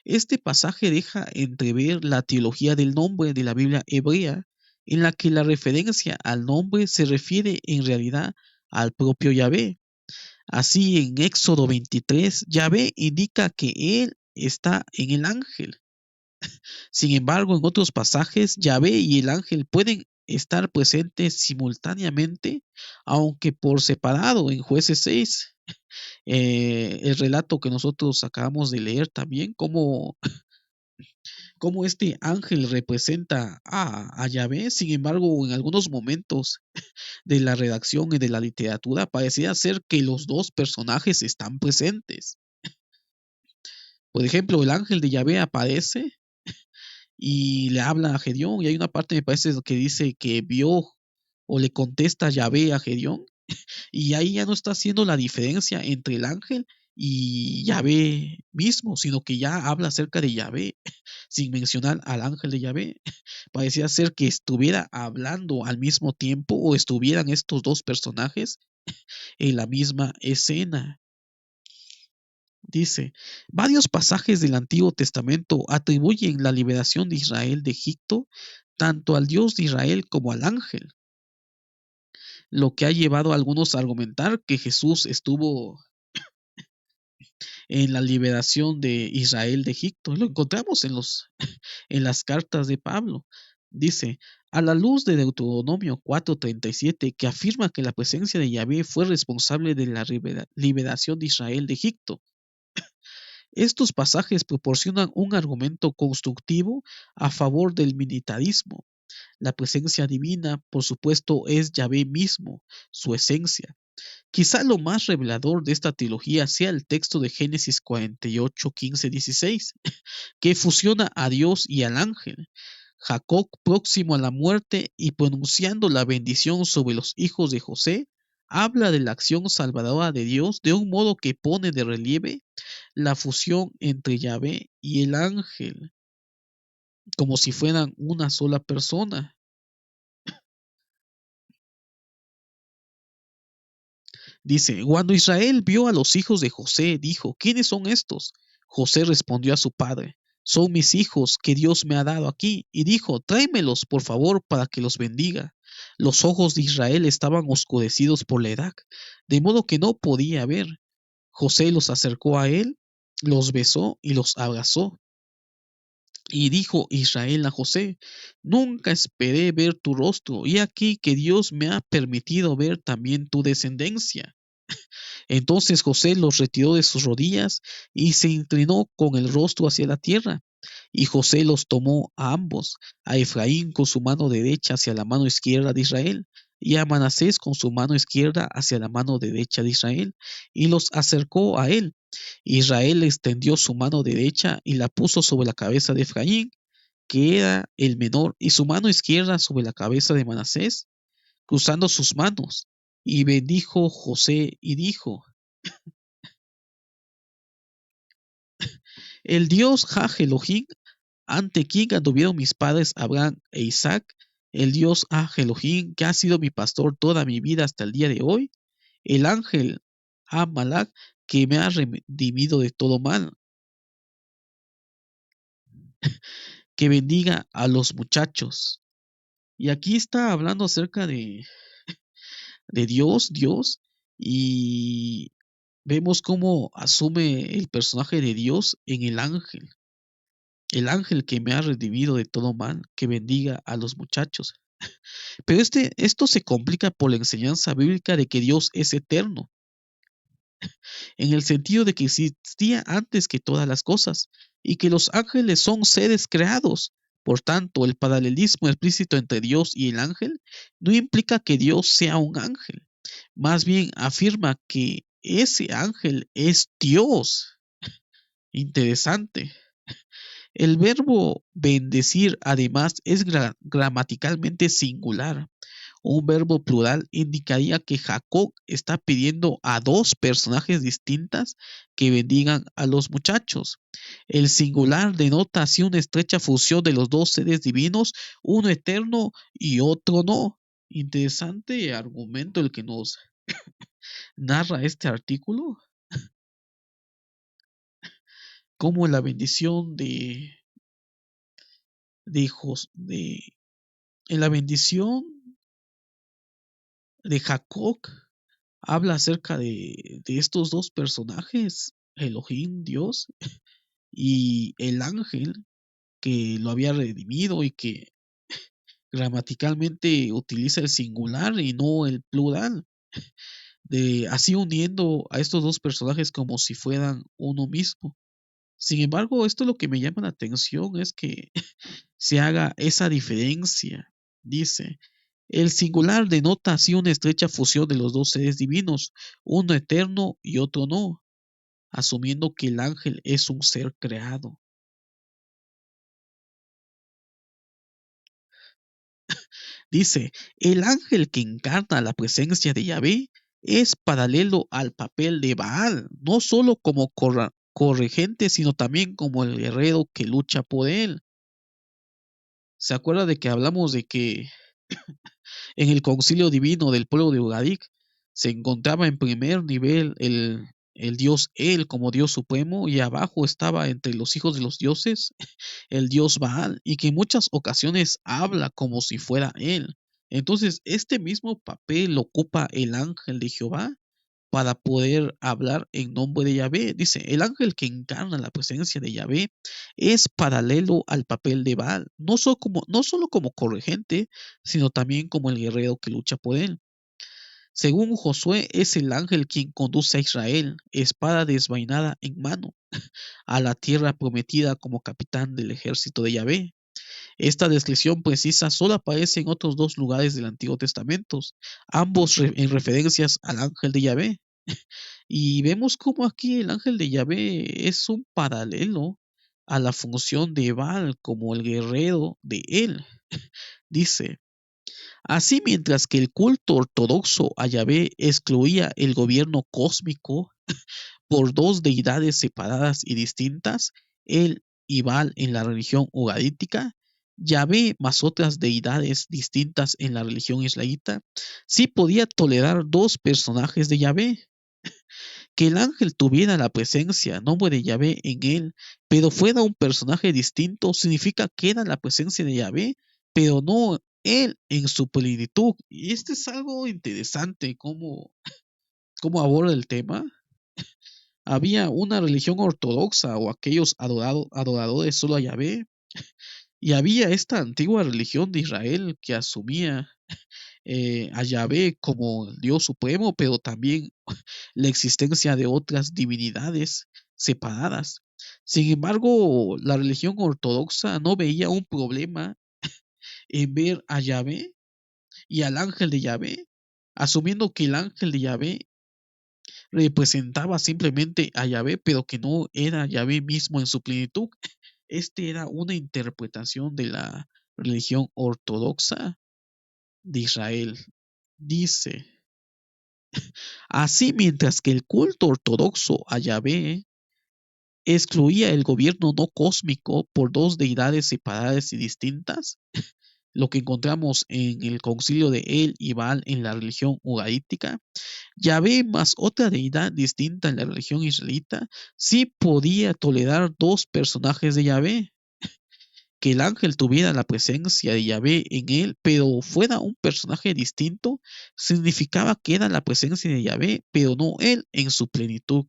Este pasaje deja entrever la teología del nombre de la Biblia hebrea, en la que la referencia al nombre se refiere en realidad al propio Yahvé. Así, en Éxodo 23, Yahvé indica que él está en el ángel. Sin embargo, en otros pasajes, Yahvé y el ángel pueden estar presentes simultáneamente, aunque por separado. En Jueces 6, el relato que nosotros acabamos de leer también, como este ángel representa a Yahvé. Sin embargo, en algunos momentos de la redacción y de la literatura parecía ser que los dos personajes están presentes. Por ejemplo, el ángel de Yahvé aparece y le habla a Gedeón, y hay una parte, me parece, que dice que vio o le contesta Yahvé a Gedeón, y ahí ya no está haciendo la diferencia entre el ángel y Yahvé mismo, sino que ya habla acerca de Yahvé sin mencionar al ángel de Yahvé. Parecía ser que estuviera hablando al mismo tiempo o estuvieran estos dos personajes en la misma escena. Dice, varios pasajes del Antiguo Testamento atribuyen la liberación de Israel de Egipto tanto al Dios de Israel como al ángel, lo que ha llevado a algunos a argumentar que Jesús estuvo en la liberación de Israel de Egipto. Lo encontramos en las cartas de Pablo. Dice, a la luz de Deuteronomio 4:37, que afirma que la presencia de Yahvé fue responsable de la liberación de Israel de Egipto. Estos pasajes proporcionan un argumento constructivo a favor del militarismo. La presencia divina, por supuesto, es Yahvé mismo, su esencia. Quizá lo más revelador de esta teología sea el texto de Génesis 48, 15, 16, que fusiona a Dios y al ángel. Jacob, próximo a la muerte y pronunciando la bendición sobre los hijos de José, habla de la acción salvadora de Dios de un modo que pone de relieve la fusión entre Yahvé y el ángel, como si fueran una sola persona. Dice, cuando Israel vio a los hijos de José, dijo, ¿quiénes son estos? José respondió a su padre, son mis hijos que Dios me ha dado aquí. Y dijo, tráemelos, por favor, para que los bendiga. Los ojos de Israel estaban oscurecidos por la edad, de modo que no podía ver. José los acercó a él, los besó y los abrazó. Y dijo Israel a José, nunca esperé ver tu rostro, y aquí que Dios me ha permitido ver también tu descendencia. Entonces José los retiró de sus rodillas y se inclinó con el rostro hacia la tierra. Y José los tomó a ambos, a Efraín con su mano derecha hacia la mano izquierda de Israel, y a Manasés con su mano izquierda hacia la mano derecha de Israel, y los acercó a él. Israel extendió su mano derecha y la puso sobre la cabeza de Efraín, que era el menor, y su mano izquierda sobre la cabeza de Manasés, cruzando sus manos. Y bendijo José y dijo, el Dios Jah Elohim, ante quien anduvieron mis padres Abraham e Isaac, el Dios Jah Elohim, que ha sido mi pastor toda mi vida hasta el día de hoy, el ángel Amalak, que me ha redimido de todo mal, que bendiga a los muchachos. Y aquí está hablando acerca de Dios, y vemos cómo asume el personaje de Dios en el ángel que me ha redimido de todo mal, que bendiga a los muchachos. Pero esto se complica por la enseñanza bíblica de que Dios es eterno, en el sentido de que existía antes que todas las cosas, y que los ángeles son seres creados. Por tanto, el paralelismo explícito entre Dios y el ángel no implica que Dios sea un ángel, más bien afirma que ese ángel es Dios. Interesante. El verbo bendecir además es gramaticalmente singular. Un verbo plural indicaría que Jacob está pidiendo a dos personajes distintas que bendigan a los muchachos. El singular denota así una estrecha fusión de los dos seres divinos, uno eterno y otro no. Interesante argumento el que nos narra este artículo, como la bendición de, en la bendición de Jacob habla acerca de estos dos personajes, Elohim, Dios, y el ángel que lo había redimido y que gramaticalmente utiliza el singular y no el plural, de así uniendo a estos dos personajes como si fueran uno mismo. Sin embargo, esto lo que me llama la atención es que se haga esa diferencia. Dice, el singular denota así una estrecha fusión de los dos seres divinos, uno eterno y otro no, asumiendo que el ángel es un ser creado. Dice, el ángel que encarna la presencia de Yahvé es paralelo al papel de Baal, no solo como corregente, sino también como el guerrero que lucha por él. ¿Se acuerda de que hablamos de que en el concilio divino del pueblo de Ugarik se encontraba en primer nivel el dios El como dios supremo, y abajo estaba entre los hijos de los dioses el dios Baal, y que en muchas ocasiones habla como si fuera él? Entonces, este mismo papel lo ocupa el ángel de Jehová para poder hablar en nombre de Yahvé. Dice, el ángel que encarna la presencia de Yahvé es paralelo al papel de Baal, no solo como corregente, sino también como el guerrero que lucha por él. Según Josué, es el ángel quien conduce a Israel, espada desvainada en mano, a la tierra prometida como capitán del ejército de Yahvé. Esta descripción precisa solo aparece en otros dos lugares del Antiguo Testamento, ambos en referencias al ángel de Yahvé. Y vemos cómo aquí el ángel de Yahvé es un paralelo a la función de Baal como el guerrero de él. Dice, así mientras que el culto ortodoxo a Yahvé excluía el gobierno cósmico por dos deidades separadas y distintas, él y Baal en la religión ugarítica, Yahvé más otras deidades distintas en la religión israelita, sí podía tolerar dos personajes de Yahvé, Que el ángel tuviera la presencia, nombre de Yahvé en él, pero fuera un personaje distinto, significa que era la presencia de Yahvé, pero no él en su plenitud. Y este es algo interesante, cómo aborda el tema. Había una religión ortodoxa o aquellos adoradores solo a Yahvé, y había esta antigua religión de Israel que asumía a Yahvé como el Dios supremo, pero también la existencia de otras divinidades separadas. Sin embargo, la religión ortodoxa no veía un problema en ver a Yahvé y al ángel de Yahvé, asumiendo que el ángel de Yahvé representaba simplemente a Yahvé, pero que no era Yahvé mismo en su plenitud. Este era una interpretación de la religión ortodoxa de Israel. Dice, así mientras que el culto ortodoxo a Yahvé excluía el gobierno no cósmico por dos deidades separadas y distintas, lo que encontramos en el concilio de El y Baal en la religión judaítica, Yahvé más otra deidad distinta en la religión israelita, sí podía tolerar dos personajes de Yahvé. Que el ángel tuviera la presencia de Yahvé en él, pero fuera un personaje distinto, significaba que era la presencia de Yahvé, pero no él en su plenitud.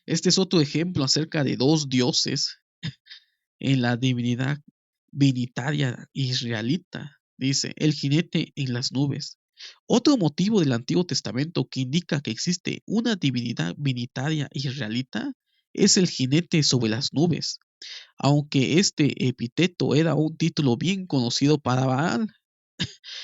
Este es otro ejemplo acerca de dos dioses en la divinidad binitaria israelita. Dice, el jinete en las nubes. Otro motivo del Antiguo Testamento que indica que existe una divinidad binitaria israelita es el jinete sobre las nubes. Aunque este epíteto era un título bien conocido para Baal,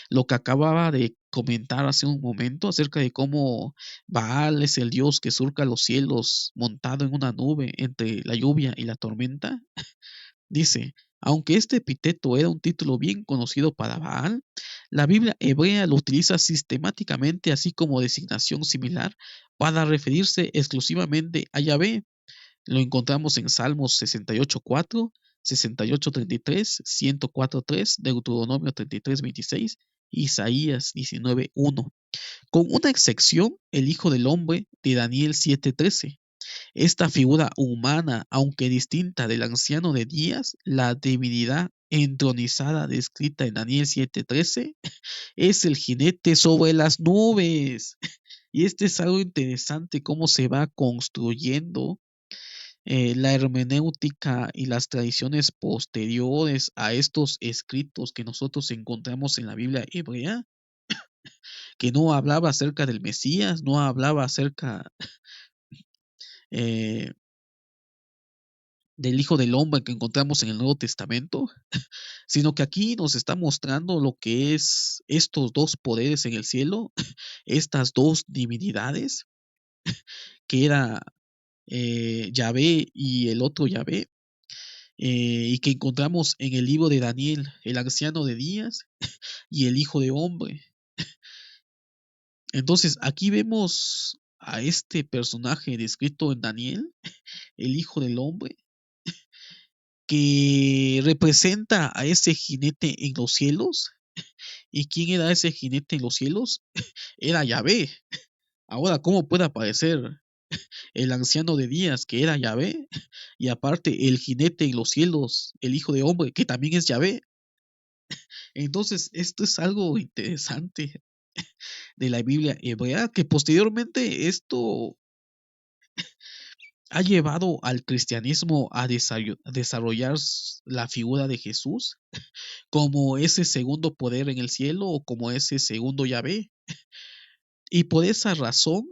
lo que acababa de comentar hace un momento acerca de cómo Baal es el dios que surca los cielos montado en una nube entre la lluvia y la tormenta, dice, aunque este epíteto era un título bien conocido para Baal, la Biblia hebrea lo utiliza sistemáticamente así como designación similar para referirse exclusivamente a Yahvé. Lo encontramos en Salmos 68:4, 68:33, 104:3, Deuteronomio 33:26, Isaías 19:1, con una excepción, el Hijo del Hombre de Daniel 7:13. Esta figura humana, aunque distinta del anciano de días, la divinidad entronizada descrita en Daniel 7:13, es el jinete sobre las nubes. Y este es algo interesante, cómo se va construyendo la hermenéutica y las tradiciones posteriores a estos escritos que nosotros encontramos en la Biblia hebrea, que no hablaba acerca del Mesías, no hablaba acerca eh, del Hijo del Hombre que encontramos en el Nuevo Testamento, sino que aquí nos está mostrando lo que es estos dos poderes en el cielo, estas dos divinidades, que era Yahvé y el otro Yahvé, y que encontramos en el libro de Daniel, el anciano de días y el Hijo de Hombre. Entonces, aquí vemos a este personaje descrito en Daniel, el Hijo del Hombre, que representa a ese jinete en los cielos. ¿Y quién era ese jinete en los cielos? Era Yahvé. Ahora, ¿cómo puede aparecer el anciano de días que era Yahvé? Y aparte, el jinete en los cielos, el Hijo de Hombre, que también es Yahvé. Entonces, esto es algo interesante de la Biblia hebrea, que posteriormente esto ha llevado al cristianismo a desarrollar la figura de Jesús como ese segundo poder en el cielo o como ese segundo Yahvé. Y por esa razón,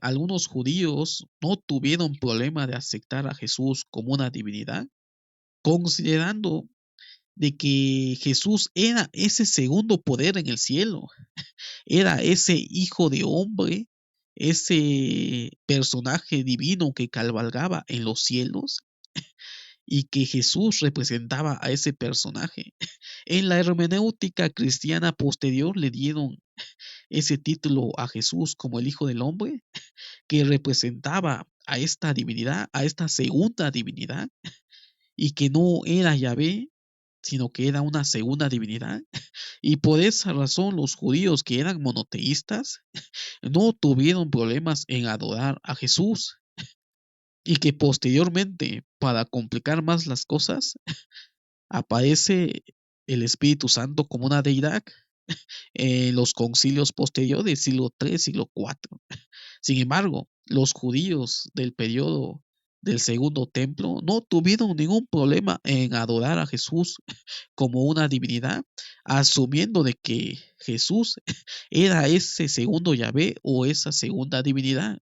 algunos judíos no tuvieron problema de aceptar a Jesús como una divinidad, considerando de que Jesús era ese segundo poder en el cielo, era ese hijo de hombre, ese personaje divino que cabalgaba en los cielos y que Jesús representaba a ese personaje. En la hermenéutica cristiana posterior le dieron ese título a Jesús como el Hijo del Hombre, que representaba a esta divinidad, a esta segunda divinidad, y que no era Yahvé, sino que era una segunda divinidad. Y por esa razón los judíos que eran monoteístas no tuvieron problemas en adorar a Jesús. Y que posteriormente, para complicar más las cosas, aparece el Espíritu Santo como una deidad en los concilios posteriores, siglo III, siglo IV. Sin embargo, los judíos del periodo del Segundo Templo no tuvieron ningún problema en adorar a Jesús como una divinidad, asumiendo de que Jesús era ese segundo Yahvé o esa segunda divinidad,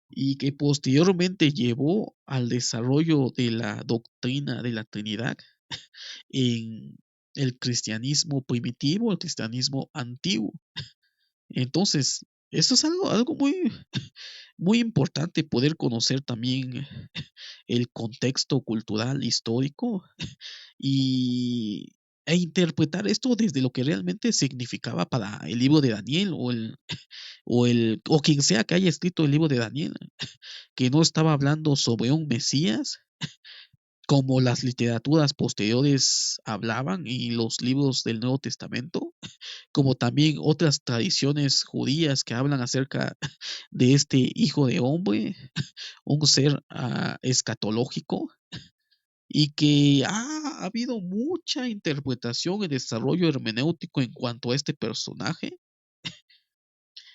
y que posteriormente llevó al desarrollo de la doctrina de la Trinidad en el cristianismo primitivo, el cristianismo antiguo. Entonces, eso es algo muy importante poder conocer también el contexto cultural, histórico y, e interpretar esto desde lo que realmente significaba para el libro de Daniel o quien sea que haya escrito el libro de Daniel, que no estaba hablando sobre un Mesías como las literaturas posteriores hablaban y los libros del Nuevo Testamento, como también otras tradiciones judías que hablan acerca de este hijo de hombre, un ser escatológico, y que ha habido mucha interpretación y desarrollo hermenéutico en cuanto a este personaje.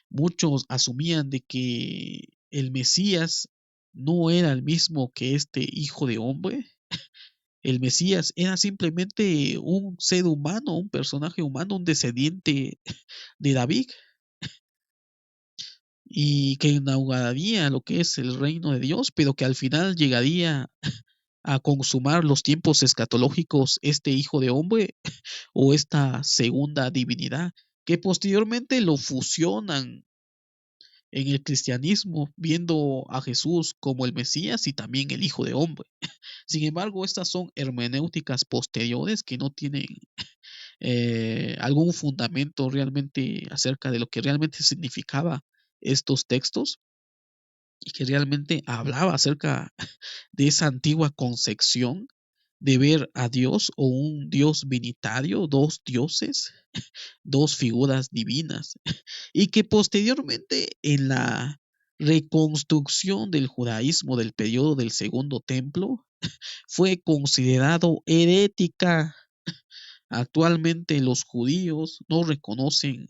Muchos asumían de que el Mesías no era el mismo que este hijo de hombre. El Mesías era simplemente un ser humano, un personaje humano, un descendiente de David, y que inauguraría lo que es el reino de Dios, pero que al final llegaría a consumar los tiempos escatológicos este hijo de hombre o esta segunda divinidad, que posteriormente lo fusionan en el cristianismo, viendo a Jesús como el Mesías y también el hijo de hombre. Sin embargo, estas son hermenéuticas posteriores que no tienen algún fundamento realmente acerca de lo que realmente significaba estos textos, y que realmente hablaba acerca de esa antigua concepción de ver a Dios o un Dios binitario, dos dioses, dos figuras divinas, y que posteriormente en la reconstrucción del judaísmo del periodo del Segundo Templo fue considerado herética. Actualmente los judíos no reconocen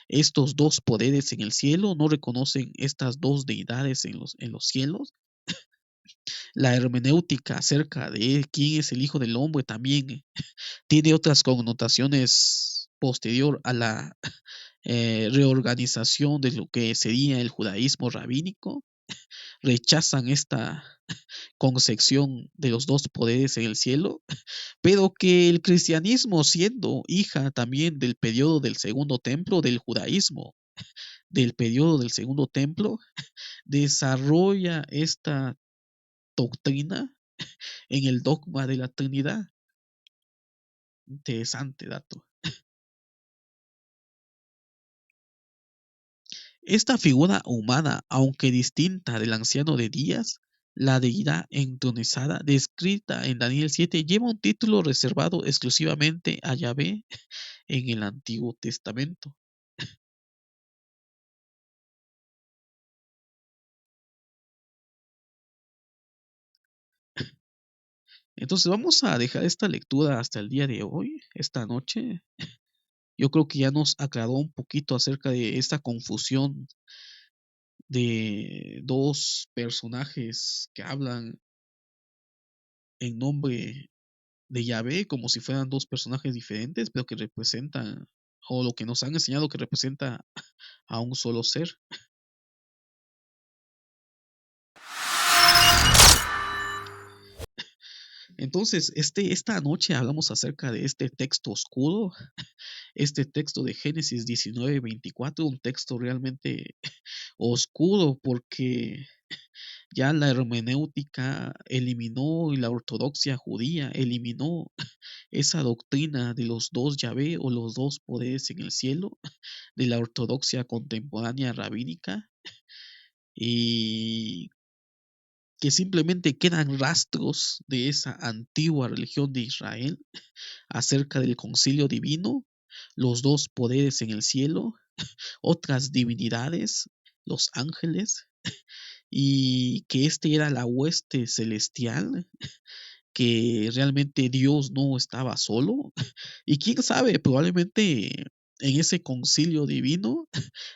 estos dos poderes en el cielo, no reconocen estas dos deidades en los cielos. La hermenéutica acerca de quién es el Hijo del Hombre también tiene otras connotaciones posterior a la reorganización de lo que sería el judaísmo rabínico. Rechazan esta concepción de los dos poderes en el cielo, pero que el cristianismo, siendo hija también del periodo del Segundo Templo, del judaísmo, del periodo del Segundo Templo, desarrolla esta doctrina en el dogma de la Trinidad. Interesante dato. Esta figura humana, aunque distinta del anciano de días, la deidad entronizada, descrita en Daniel 7, lleva un título reservado exclusivamente a Yahvé en el Antiguo Testamento. Entonces vamos a dejar esta lectura hasta el día de hoy, esta noche. Yo creo que ya nos aclaró un poquito acerca de esta confusión de dos personajes que hablan en nombre de Yahvé como si fueran dos personajes diferentes, pero que representan, o lo que nos han enseñado que representa a un solo ser. Entonces, esta noche hablamos acerca de este texto oscuro, este texto de Génesis 19:24, un texto realmente oscuro porque ya la hermenéutica eliminó y la ortodoxia judía eliminó esa doctrina de los dos Yahvé o los dos poderes en el cielo de la ortodoxia contemporánea rabínica, y que simplemente quedan rastros de esa antigua religión de Israel acerca del concilio divino, los dos poderes en el cielo, otras divinidades, los ángeles, y que este era la hueste celestial, que realmente Dios no estaba solo. Y quién sabe, probablemente en ese concilio divino,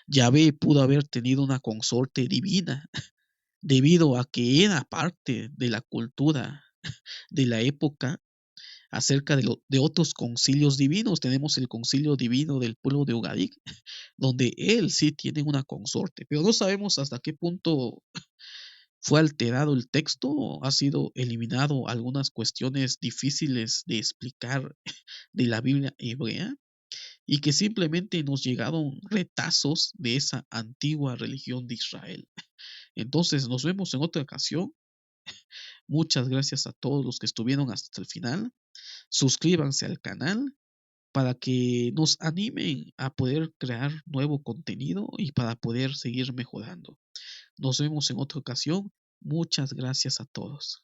Yahvé pudo haber tenido una consorte divina, debido a que era parte de la cultura de la época acerca de otros concilios divinos. Tenemos el concilio divino del pueblo de Ugarik, donde él sí tiene una consorte, pero no sabemos hasta qué punto fue alterado el texto, ha sido eliminado algunas cuestiones difíciles de explicar de la Biblia hebrea y que simplemente nos llegaron retazos de esa antigua religión de Israel. Entonces nos vemos en otra ocasión. Muchas gracias a todos los que estuvieron hasta el final. Suscríbanse al canal para que nos animen a poder crear nuevo contenido y para poder seguir mejorando. Nos vemos en otra ocasión. Muchas gracias a todos.